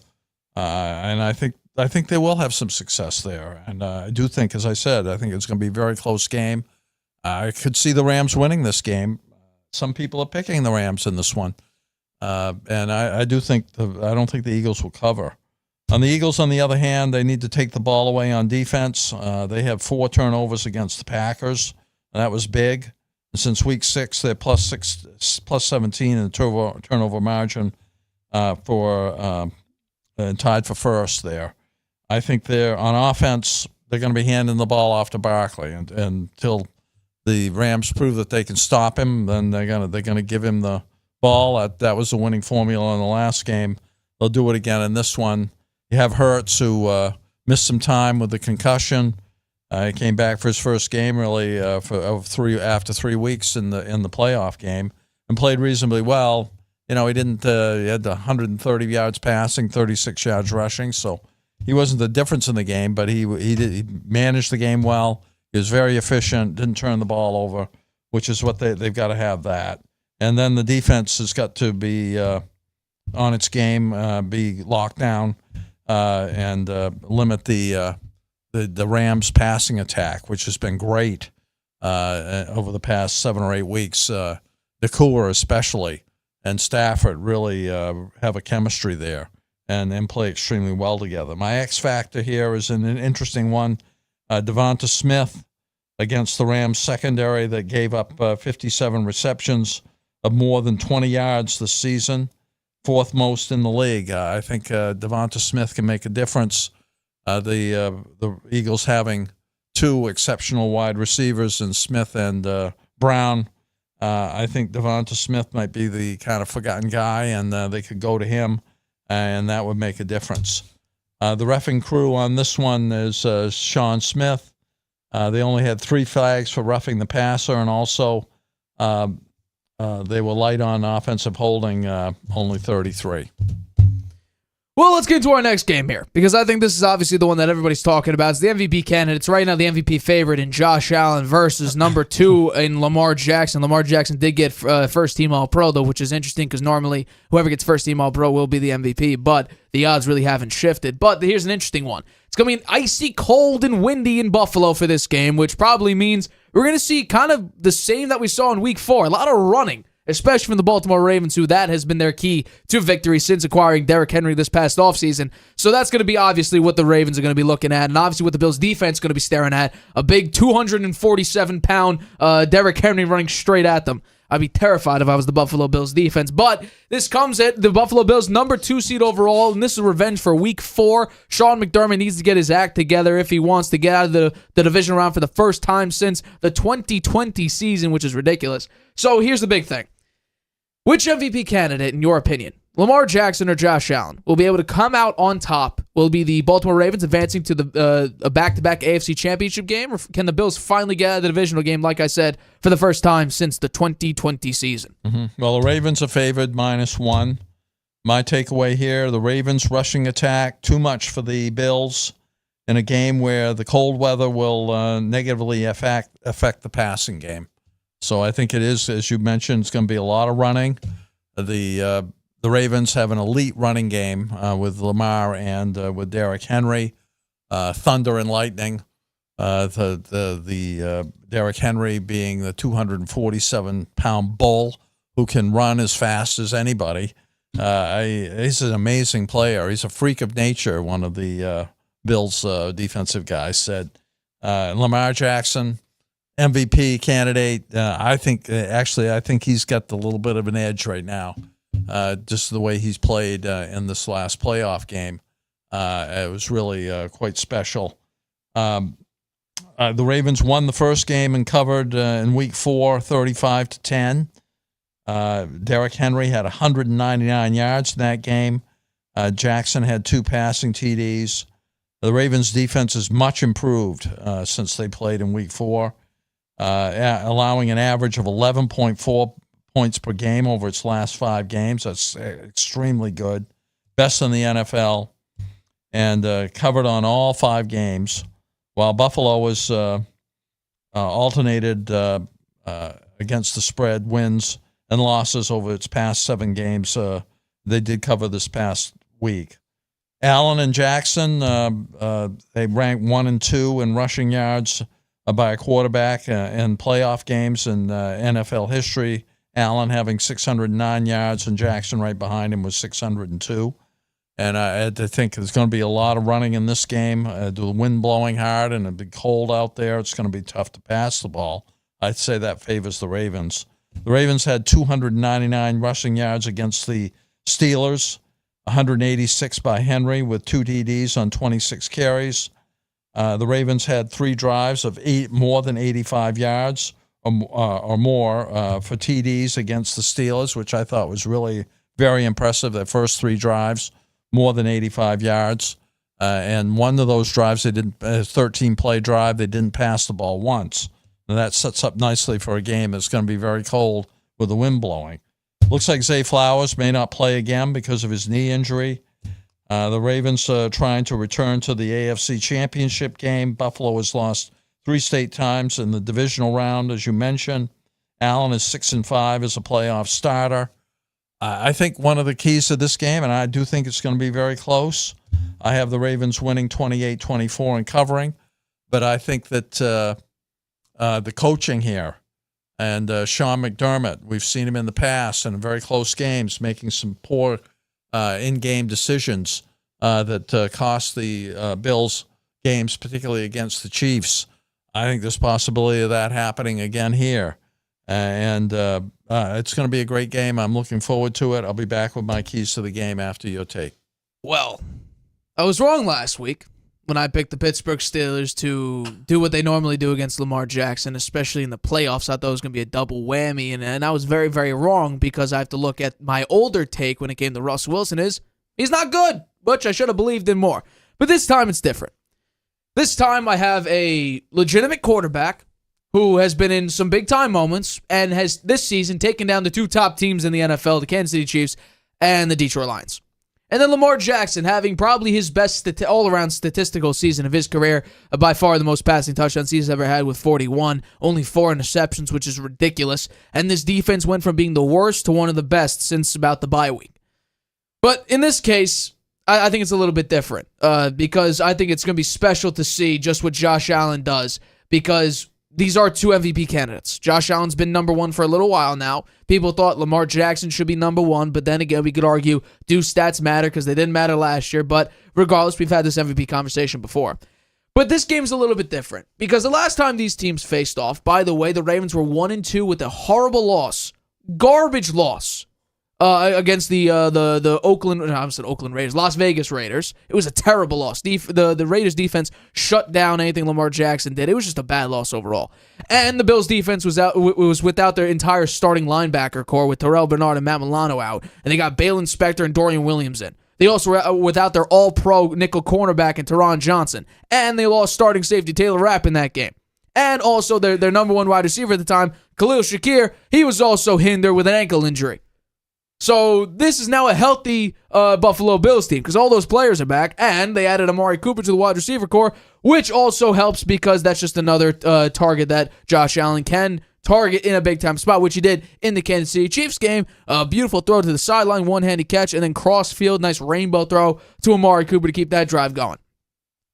And I think they will have some success there. And I do think, as I said, I think it's going to be a very close game. I could see the Rams winning this game. Some people are picking the Rams in this one. And I do think I don't think the Eagles will cover. On the Eagles, on the other hand, they need to take the ball away on defense. They have 4 turnovers against the Packers. And that was big. Since week 6, they're plus 17 in the turnover margin for tied for first there. I think they're on offense. They're going to be handing the ball off to Barkley, and until the Rams prove that they can stop him, then they're gonna give him the ball. That was the winning formula in the last game. They'll do it again in this one. You have Hurts, who missed some time with the concussion. He came back for his first game, really, after 3 weeks in the playoff game, and played reasonably well. He didn't. He had 130 yards passing, 36 yards rushing, so he wasn't the difference in the game. But he managed the game well. He was very efficient. Didn't turn the ball over, which is what they've got to have that. And then the defense has got to be on its game, be locked down, and limit the Rams' passing attack, which has been great over the past 7 or 8 weeks. Nakua especially and Stafford really have a chemistry there. and play extremely well together. My X factor here is an interesting one. Devonta Smith against the Rams secondary that gave up 57 receptions of more than 20 yards this season, fourth most in the league. I think Devonta Smith can make a difference. The Eagles having two exceptional wide receivers in Smith and Brown. I think Devonta Smith might be the kind of forgotten guy, and they could go to him, and that would make a difference. The reffing crew on this one is Sean Smith. They only had 3 flags for roughing the passer, and also they were light on offensive holding, only 33. Well, let's get into our next game here, because I think this is obviously the one that everybody's talking about. It's the MVP candidates. Right now, the MVP favorite in Josh Allen versus number 2 in Lamar Jackson. Lamar Jackson did get first-team All-Pro, though, which is interesting because normally whoever gets first-team All-Pro will be the MVP, but the odds really haven't shifted. But here's an interesting one. It's going to be an icy, cold, and windy in Buffalo for this game, which probably means we're going to see kind of the same that we saw in Week 4, a lot of running, especially from the Baltimore Ravens, who that has been their key to victory since acquiring Derrick Henry this past offseason. So that's going to be obviously what the Ravens are going to be looking at, and obviously what the Bills' defense is going to be staring at, a big 247-pound Derrick Henry running straight at them. I'd be terrified if I was the Buffalo Bills defense. But this comes at the Buffalo Bills number 2 seed overall, and this is revenge for Week 4. Sean McDermott needs to get his act together if he wants to get out of the division round for the first time since the 2020 season, which is ridiculous. So here's the big thing. Which MVP candidate, in your opinion, Lamar Jackson or Josh Allen, will be able to come out on top? Will it be the Baltimore Ravens advancing to a back-to-back AFC Championship game, or can the Bills finally get out of the divisional game, like I said, for the first time since the 2020 season? Mm-hmm. Well, the Ravens are favored -1. My takeaway here, the Ravens' rushing attack, too much for the Bills in a game where the cold weather will negatively affect the passing game. So I think it is, as you mentioned, it's going to be a lot of running. The Ravens have an elite running game with Lamar and with Derrick Henry, thunder and lightning. The Derrick Henry being the 247-pound bull who can run as fast as anybody. He's an amazing player. He's a freak of nature, one of the Bills defensive guys said. Lamar Jackson, MVP candidate. I think he's got a little bit of an edge right now. Just the way he's played in this last playoff game. It was really quite special. The Ravens won the first game and covered in Week 4, 35-10. Derrick Henry had 199 yards in that game. Jackson had 2 passing TDs. The Ravens' defense is much improved since they played in Week 4. Allowing an average of 11.4 points per game over its last 5 games. That's extremely good. Best in the NFL. And covered on all 5 games. While Buffalo was alternated against the spread, wins and losses over its past 7 games, they did cover this past week. Allen and Jackson, they ranked 1 and 2 in rushing yards by a quarterback in playoff games in NFL history. Allen having 609 yards and Jackson right behind him was 602. And I think there's going to be a lot of running in this game. The wind blowing hard and a big cold out there, it's going to be tough to pass the ball. I'd say that favors the Ravens. The Ravens had 299 rushing yards against the Steelers, 186 by Henry with 2 TDs on 26 carries. The Ravens had 3 drives of more than 85 yards or more for TDs against the Steelers, which I thought was really very impressive. Their first 3 drives, more than 85 yards. And one of those drives, they didn't, a 13-play drive, they didn't pass the ball once. And that sets up nicely for a game that's going to be very cold with the wind blowing. Looks like Zay Flowers may not play again because of his knee injury. The Ravens are trying to return to the AFC Championship game. Buffalo has lost 3 straight times in the divisional round, as you mentioned. Allen is 6-5 as a playoff starter. I think one of the keys to this game, and I do think it's going to be very close, I have the Ravens winning 28-24 and covering, but I think that the coaching here and Sean McDermott, we've seen him in the past in very close games making some poor in-game decisions that cost the Bills games, particularly against the Chiefs. I think there's possibility of that happening again here. And it's going to be a great game. I'm looking forward to it. I'll be back with my keys to the game after your take. Well, I was wrong last week when I picked the Pittsburgh Steelers to do what they normally do against Lamar Jackson, especially in the playoffs. I thought it was going to be a double whammy, and I was very, very wrong because I have to look at my older take when it came to Russell Wilson he's not good, which I should have believed in more. But this time it's different. This time I have a legitimate quarterback who has been in some big-time moments and has this season taken down the two top teams in the NFL, the Kansas City Chiefs and the Detroit Lions. And then Lamar Jackson having probably his best all-around statistical season of his career, by far the most passing touchdowns he's ever had with 41, only 4 interceptions, which is ridiculous. And this defense went from being the worst to one of the best since about the bye week. But in this case, I think it's a little bit different because I think it's going to be special to see just what Josh Allen does because these are two MVP candidates. Josh Allen's been number one for a little while now. People thought Lamar Jackson should be number one, but then again, we could argue, do stats matter because they didn't matter last year? But regardless, we've had this MVP conversation before. But this game's a little bit different because the last time these teams faced off, by the way, the Ravens were 1-2 with a horrible loss, garbage loss against the Oakland Raiders, Las Vegas Raiders. It was a terrible loss. The Raiders defense shut down anything Lamar Jackson did. It was just a bad loss overall. And the Bills defense was without their entire starting linebacker core with Terrell Bernard and Matt Milano out, and they got Balen Spector and Dorian Williams in. They also were without their all-pro nickel cornerback and Teron Johnson, and they lost starting safety Taylor Rapp in that game. And also their number one wide receiver at the time, Khalil Shakir, he was also hindered with an ankle injury. So this is now a healthy Buffalo Bills team because all those players are back, and they added Amari Cooper to the wide receiver core, which also helps because that's just another target that Josh Allen can target in a big-time spot, which he did in the Kansas City Chiefs game. A beautiful throw to the sideline, one-handed catch, and then cross-field, nice rainbow throw to Amari Cooper to keep that drive going.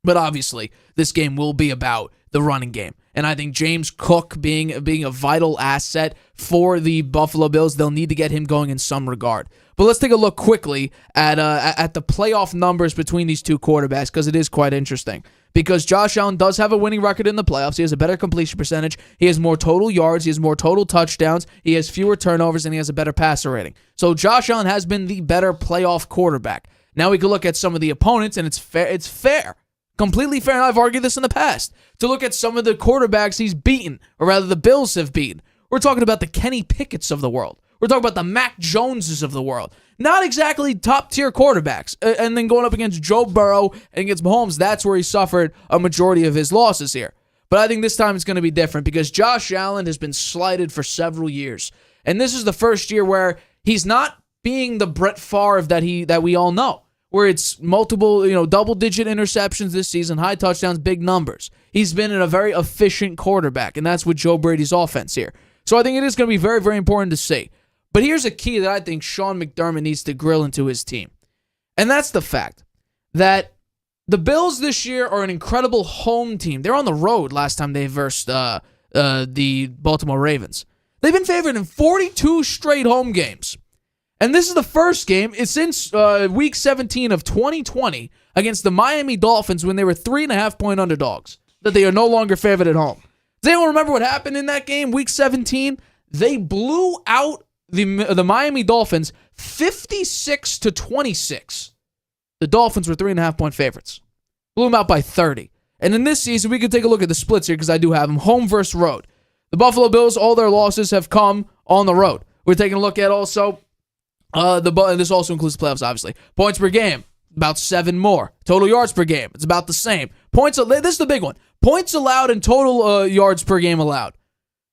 But obviously, this game will be about the running game. And I think James Cook being a vital asset for the Buffalo Bills, they'll need to get him going in some regard. But let's take a look quickly at the playoff numbers between these two quarterbacks because it is quite interesting. Because Josh Allen does have a winning record in the playoffs. He has a better completion percentage. He has more total yards. He has more total touchdowns. He has fewer turnovers, and he has a better passer rating. So Josh Allen has been the better playoff quarterback. Now we can look at some of the opponents, and it's fair. Completely fair, and I've argued this in the past, to look at some of the quarterbacks he's beaten, or rather the Bills have beaten. We're talking about the Kenny Pickett's of the world. We're talking about the Mac Joneses of the world. Not exactly top-tier quarterbacks. And then going up against Joe Burrow and against Mahomes, that's where he suffered a majority of his losses here. But I think this time it's going to be different because Josh Allen has been slighted for several years. And this is the first year where he's not being the Brett Favre that we all know, where it's multiple, double-digit interceptions this season, high touchdowns, big numbers. He's been a very efficient quarterback, and that's with Joe Brady's offense here. So I think it is going to be very, very important to see. But here's a key that I think Sean McDermott needs to grill into his team, and that's the fact that the Bills this year are an incredible home team. They're on the road last time they versed the Baltimore Ravens. They've been favored in 42 straight home games. And this is the first game since Week 17 of 2020 against the Miami Dolphins when they were 3.5-point underdogs that they are no longer favored at home. Does anyone remember what happened in that game, Week 17? They blew out the Miami Dolphins 56-26. The Dolphins were 3.5-point favorites. Blew them out by 30. And in this season, we can take a look at the splits here because I do have them home versus road. The Buffalo Bills, all their losses have come on the road. We're taking a look at also... this also includes the playoffs, obviously. Points per game, about 7 more. Total yards per game, it's about the same. This is the big one. Points allowed and total yards per game allowed.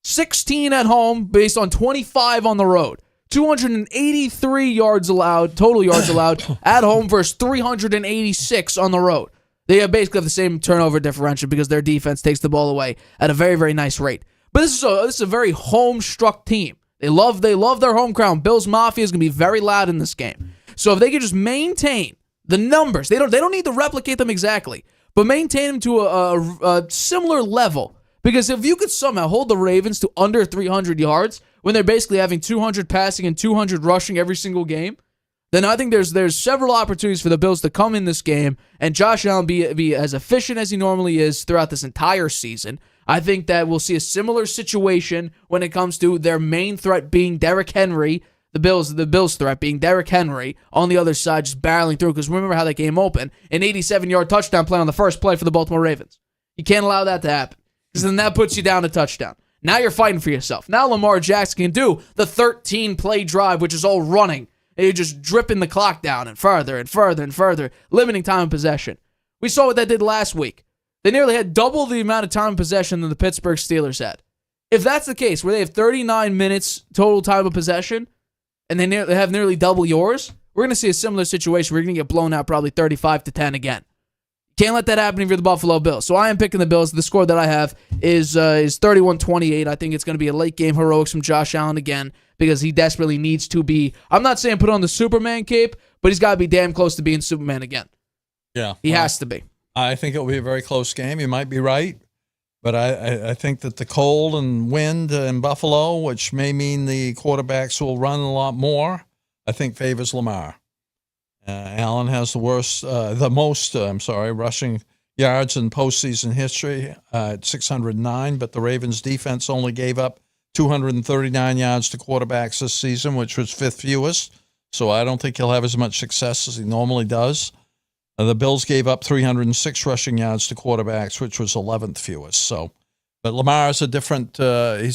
16 at home based on 25 on the road. 283 yards allowed, total yards allowed at home versus 386 on the road. They basically have the same turnover differential because their defense takes the ball away at a very, very nice rate. But this is a very home-struck team. They love their home crowd. Bills Mafia is going to be very loud in this game. So if they could just maintain the numbers, they don't need to replicate them exactly, but maintain them to a similar level. Because if you could somehow hold the Ravens to under 300 yards when they're basically having 200 passing and 200 rushing every single game, then I think there's several opportunities for the Bills to come in this game and Josh Allen be as efficient as he normally is throughout this entire season. I think that we'll see a similar situation when it comes to their main threat being Derrick Henry, the Bills' threat being Derrick Henry on the other side just barreling through, because remember how that game opened, an 87-yard touchdown play on the first play for the Baltimore Ravens. You can't allow that to happen, because then that puts you down a touchdown. Now you're fighting for yourself. Now Lamar Jackson can do the 13-play drive, which is all running, and you're just dripping the clock down and further and further and further, limiting time of possession. We saw what that did last week. They nearly had double the amount of time of possession than the Pittsburgh Steelers had. If that's the case, where they have 39 minutes total time of possession, and they have nearly double yours, we're going to see a similar situation. We're going to get blown out probably 35-10 again. Can't let that happen if you're the Buffalo Bills. So I am picking the Bills. The score that I have is 31-28. I think it's going to be a late game heroics from Josh Allen again, because he desperately needs to be, I'm not saying put on the Superman cape, but he's got to be damn close to being Superman again. Yeah. He has to be. I think it'll be a very close game. You might be right. But I think that the cold and wind in Buffalo, which may mean the quarterbacks will run a lot more, I think favors Lamar. Allen has the most rushing yards in postseason history at 609, but the Ravens defense only gave up 239 yards to quarterbacks this season, which was fifth fewest. So I don't think he'll have as much success as he normally does. The Bills gave up 306 rushing yards to quarterbacks, which was 11th fewest. But Lamar is he's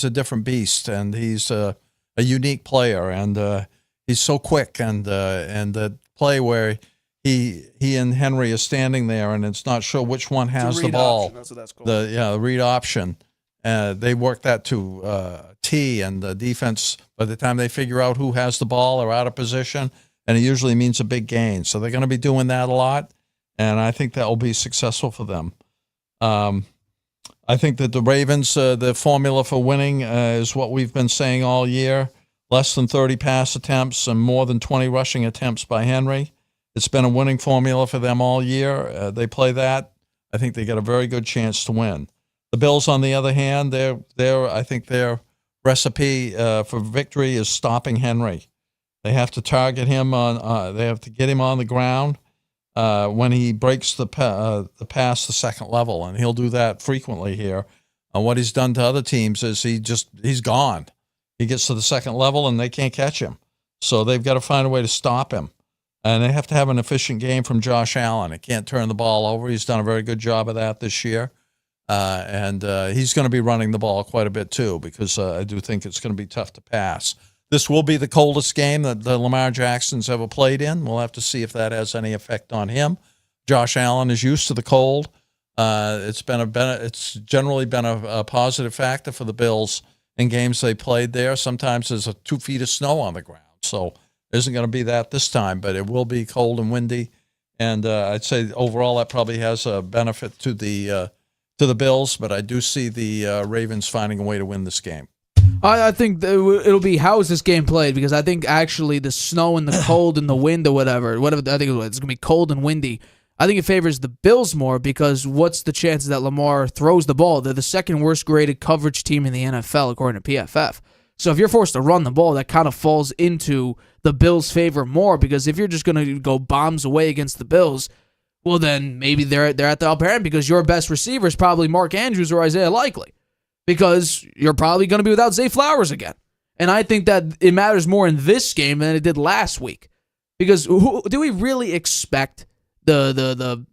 a different beast, and he's a unique player, and he's so quick, and the play where he and Henry are standing there, and it's not sure which one has the ball. Option. That's what that's called. The read option. They work that to T, and the defense, by the time they figure out who has the ball, are out of position, and it usually means a big gain. So they're going to be doing that a lot, and I think that will be successful for them. I think that the Ravens, the formula for winning is what we've been saying all year: less than 30 pass attempts and more than 20 rushing attempts by Henry. It's been a winning formula for them all year. They play that. I think they get a very good chance to win. The Bills, on the other hand, I think their recipe for victory is stopping Henry. They have to target him they have to get him on the ground when he breaks the pass the second level, and he'll do that frequently here. And what he's done to other teams is he's gone. He gets to the second level and they can't catch him. So they've got to find a way to stop him. And they have to have an efficient game from Josh Allen. He can't turn the ball over. He's done a very good job of that this year. And he's going to be running the ball quite a bit too, because I do think it's going to be tough to pass. This will be the coldest game that the Lamar Jackson's ever played in. We'll have to see if that has any effect on him. Josh Allen is used to the cold. It's generally been a positive factor for the Bills in games they played there. Sometimes there's 2 feet of snow on the ground, so there isn't going to be that this time, but it will be cold and windy. And I'd say overall that probably has a benefit to the Bills, but I do see the Ravens finding a way to win this game. I think it'll be, how is this game played? Because I think actually the snow and the cold and the wind or whatever, I think it's going to be cold and windy. I think it favors the Bills more, because what's the chances that Lamar throws the ball? They're the second worst graded coverage team in the NFL, according to PFF. So if you're forced to run the ball, that kind of falls into the Bills' favor more, because if you're just going to go bombs away against the Bills, well, then maybe they're at the upper end, because your best receiver is probably Mark Andrews or Isaiah Likely, because you're probably going to be without Zay Flowers again. And I think that it matters more in this game than it did last week, because do we really expect the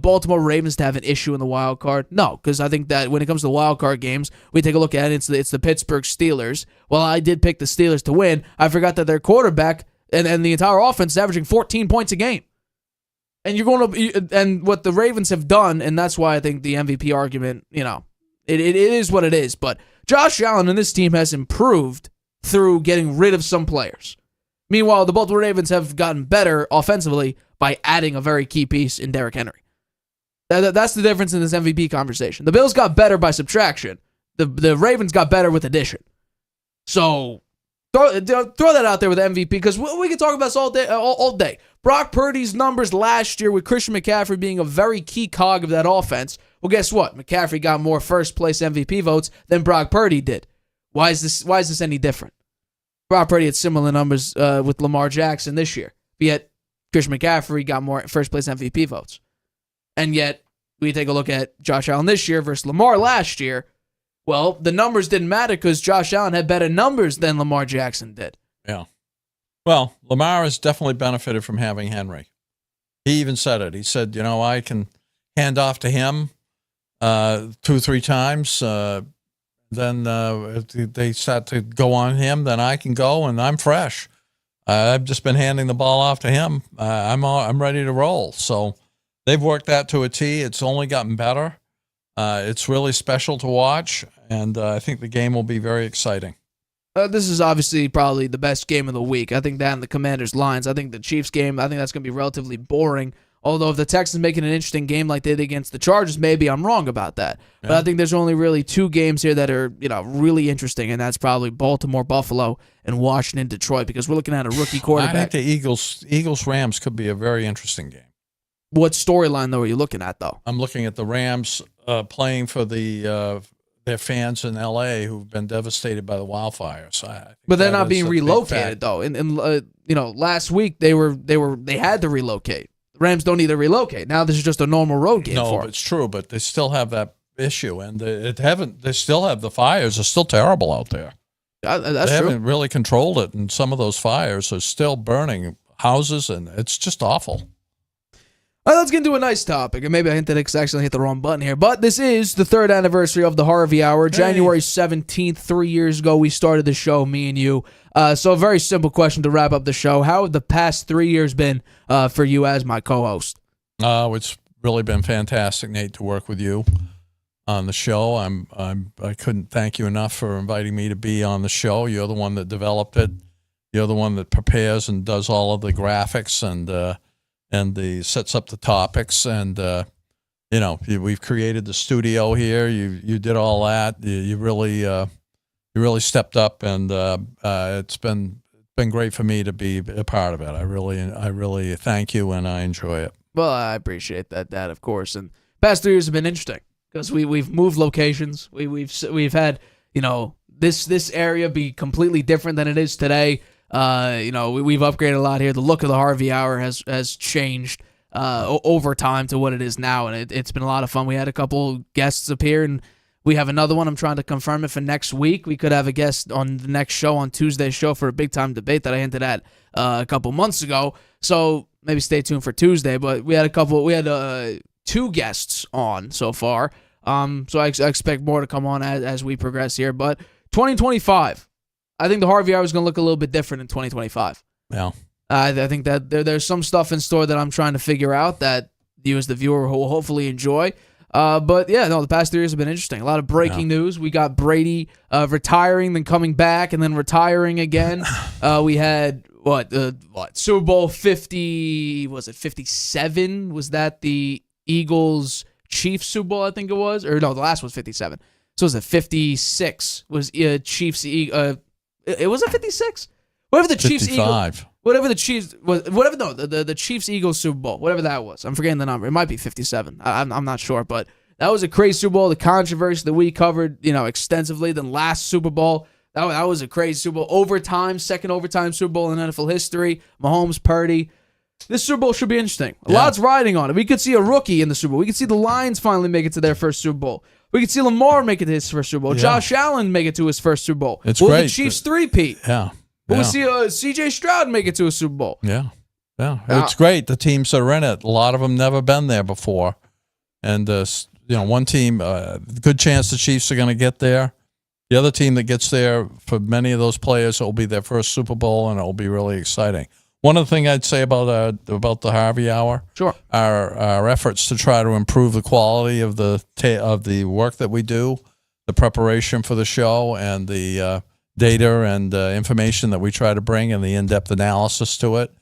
Baltimore Ravens to have an issue in the wild card? No, because I think that when it comes to the wild card games, we take a look at it, it's the Pittsburgh Steelers. Well, I did pick the Steelers to win. I forgot that their quarterback and the entire offense is averaging 14 points a game. And and what the Ravens have done, and that's why I think the MVP argument, it is what it is. But Josh Allen and this team has improved through getting rid of some players. Meanwhile, the Baltimore Ravens have gotten better offensively by adding a very key piece in Derrick Henry. That's the difference in this MVP conversation. The Bills got better by subtraction. The Ravens got better with addition. So throw that out there with MVP, because we can talk about this all day. Brock Purdy's numbers last year with Christian McCaffrey being a very key cog of that offense. Well, guess what? McCaffrey got more first-place MVP votes than Brock Purdy did. Why is this any different? Brock Purdy had similar numbers with Lamar Jackson this year. Yet Christian McCaffrey got more first place MVP votes. And yet we take a look at Josh Allen this year versus Lamar last year. Well, the numbers didn't matter because Josh Allen had better numbers than Lamar Jackson did. Yeah. Well, Lamar has definitely benefited from having Henry. He even said it. He said, I can hand off to him 2-3 times. Then if they start to go on him, then I can go, and I'm fresh. I've just been handing the ball off to him. I'm ready to roll. So they've worked that to a T. It's only gotten better. It's really special to watch, and I think the game will be very exciting. This is obviously probably the best game of the week. I think that and the Commanders' Lions. I think the Chiefs game, I think that's going to be relatively boring. Although if the Texans make it an interesting game like they did against the Chargers, maybe I'm wrong about that. But I think there's only really 2 games here that are really interesting, and that's probably Baltimore, Buffalo, and Washington, Detroit, because we're looking at a rookie quarterback. I think the Eagles-Rams could be a very interesting game. What storyline, though, are you looking at, though? I'm looking at the Rams playing for their fans in L.A. who've been devastated by the wildfires. But they're not being relocated, though. And last week they had to relocate. The Rams don't need to relocate. Now this is just a normal road game. No, it's true, but they still have that issue, and they still have the fires. They're still terrible out there. That's they true. haven't really controlled it, and some of those fires are still burning houses, and it's just awful. All right, let's get into a nice topic. And maybe I hinted I accidentally hit the wrong button here. But this is the 3rd anniversary of the Harvey Hour. January 17th, 3 years ago, we started the show, me and you. So a very simple question to wrap up the show. How have the past 3 years been for you as my co-host? It's really been fantastic, Nate, to work with you on the show. I couldn't thank you enough for inviting me to be on the show. You're the one that developed it. You're the one that prepares and does all of the graphics and sets up the topics, and we've created the studio here. You did all that. You really stepped up, and it's been great for me to be a part of it. I really thank you, and I enjoy it. Well, I appreciate that, of course. And past 3 years have been interesting because we've moved locations. We've had this area be completely different than it is today. We've upgraded a lot here. The look of the Harvey Hour has changed over time to what it is now, and it's been a lot of fun. We had a couple guests appear, and we have another one. I'm trying to confirm it for next week. We could have a guest on the next show, on Tuesday's show, for a big-time debate that I hinted at a couple months ago. So maybe stay tuned for Tuesday. But we had 2 guests on so far. So I expect more to come on as we progress here. But 2025. I think the Harvey Hour is going to look a little bit different in 2025. Yeah. I think that there's some stuff in store that I'm trying to figure out that you as the viewer will hopefully enjoy. But yeah, the past 3 years have been interesting. A lot of breaking news. We got Brady retiring, then coming back, and then retiring again. We had Super Bowl 50? Was it 57? Was that the Eagles Chiefs Super Bowl? I think it was, or no, the last was 57. So was it 56? Was Chiefs? It was a 56. Whatever the Chiefs 55. Whatever the Chiefs was, the Chiefs Eagles Super Bowl, whatever that was. I'm forgetting the number. It might be 57. I'm not sure, but that was a crazy Super Bowl. The controversy that we covered, extensively. Then last Super Bowl, that was a crazy Super Bowl. Second overtime Super Bowl in NFL history. Mahomes, Purdy. This Super Bowl should be interesting. A lot's riding on it. We could see a rookie in the Super Bowl. We could see the Lions finally make it to their first Super Bowl. We could see Lamar make it to his first Super Bowl. Yeah. Josh Allen make it to his first Super Bowl. It's great. The Chiefs three-peat? Yeah. We'll see C.J. Stroud make it to a Super Bowl. Yeah. It's great. The teams that are in it, a lot of them never been there before. And, one team, good chance the Chiefs are going to get there. The other team that gets there, for many of those players, it will be their first Super Bowl, and it will be really exciting. One of the things I'd say about the Harvey Hour, sure, our efforts to try to improve the quality of the work that we do, the preparation for the show, and the data and information that we try to bring, and the in-depth analysis to it.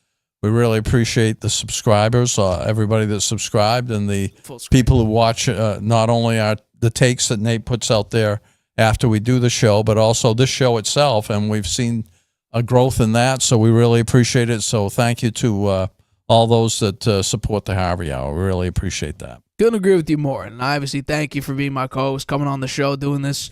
We really appreciate the subscribers, everybody that's subscribed, and the people who watch not only the takes that Nate puts out there after we do the show, but also this show itself, and we've seen a growth in that, so we really appreciate it. So thank you to all those that support the Harvey Hour. We really appreciate that. Couldn't agree with you more, and I obviously thank you for being my co-host, coming on the show, doing this.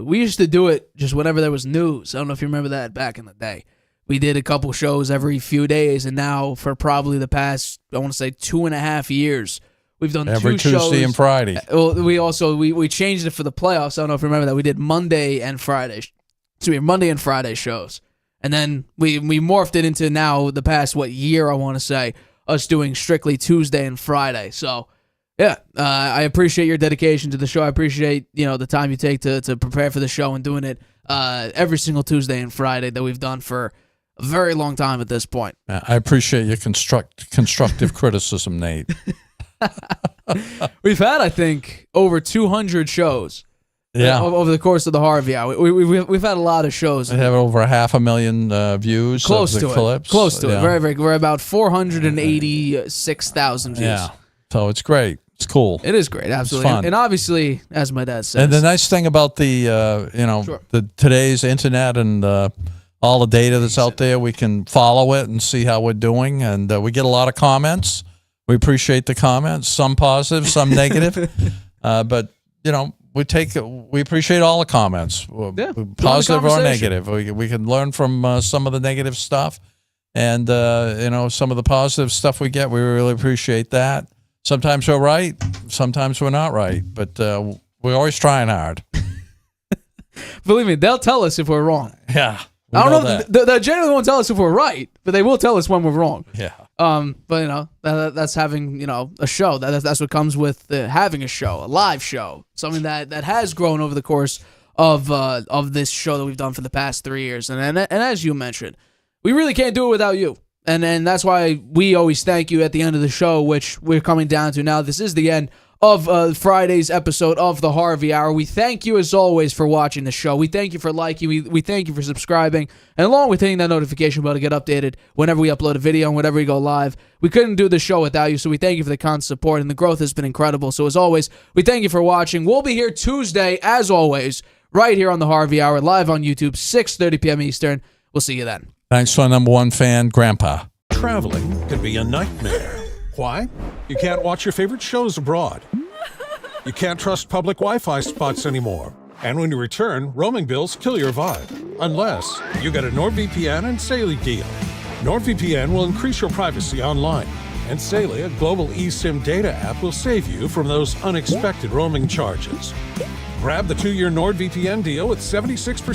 We used to do it just whenever there was news. I don't know if you remember that back in the day. We did a couple shows every few days, and now for probably the past, I want to say 2.5 years, we've done every two shows. Tuesday and Friday. Well, we changed it for the playoffs. I don't know if you remember that. We did Monday and Friday. So we had Monday and Friday shows. And then we morphed it into now the past, year, I want to say, us doing strictly Tuesday and Friday. So, yeah, I appreciate your dedication to the show. I appreciate, the time you take to prepare for the show and doing it every single Tuesday and Friday that we've done for a very long time at this point. I appreciate your constructive criticism, Nate. We've had, I think, over 200 shows. Yeah, over the course of the Harvey Hour, we've had a lot of shows. We have over 500,000 views. Close of the to clips. it. Close to Yeah. it. Very, very. We're about 486,000 views. Yeah, so it's great. It's cool. It is great, absolutely. It's fun. And obviously, as my dad says, And the nice thing about the the today's internet and all the data that's out there, we can follow it and see how we're doing, and we get a lot of comments. We appreciate the comments, some positive, some negative, but we appreciate all the comments, positive or negative. We can learn from some of the negative stuff, and some of the positive stuff we get. We really appreciate that. Sometimes we're right, sometimes we're not right, but we're always trying hard. Believe me, they'll tell us if we're wrong. Yeah, I don't know. They generally won't tell us if we're right, but they will tell us when we're wrong. Yeah. But that's having a show. That's what comes with having a show, a live show, something that has grown over the course of this show that we've done for the past 3 years. And as you mentioned, we really can't do it without you. And that's why we always thank you at the end of the show, which we're coming down to now. This is the end of Friday's episode of the Harvey Hour. We thank you as always for watching the show. We thank you for liking. We thank you for subscribing, and along with hitting that notification bell to get updated whenever we upload a video and whenever we go live. We couldn't do the show without you, so we thank you for the constant support, and the growth has been incredible. So as always, we thank you for watching. We'll be here Tuesday, as always, right here on the Harvey Hour, live on YouTube, 6:30 p.m. Eastern. We'll see you then. Thanks to our number one fan, Grandpa. Traveling can be a nightmare. Why? You can't watch your favorite shows abroad. You can't trust public Wi-Fi spots anymore. And when you return, roaming bills kill your vibe. Unless you get a NordVPN and Saley deal. NordVPN will increase your privacy online. And Saley, a global eSIM data app, will save you from those unexpected roaming charges. Grab the 2-year NordVPN deal with 76%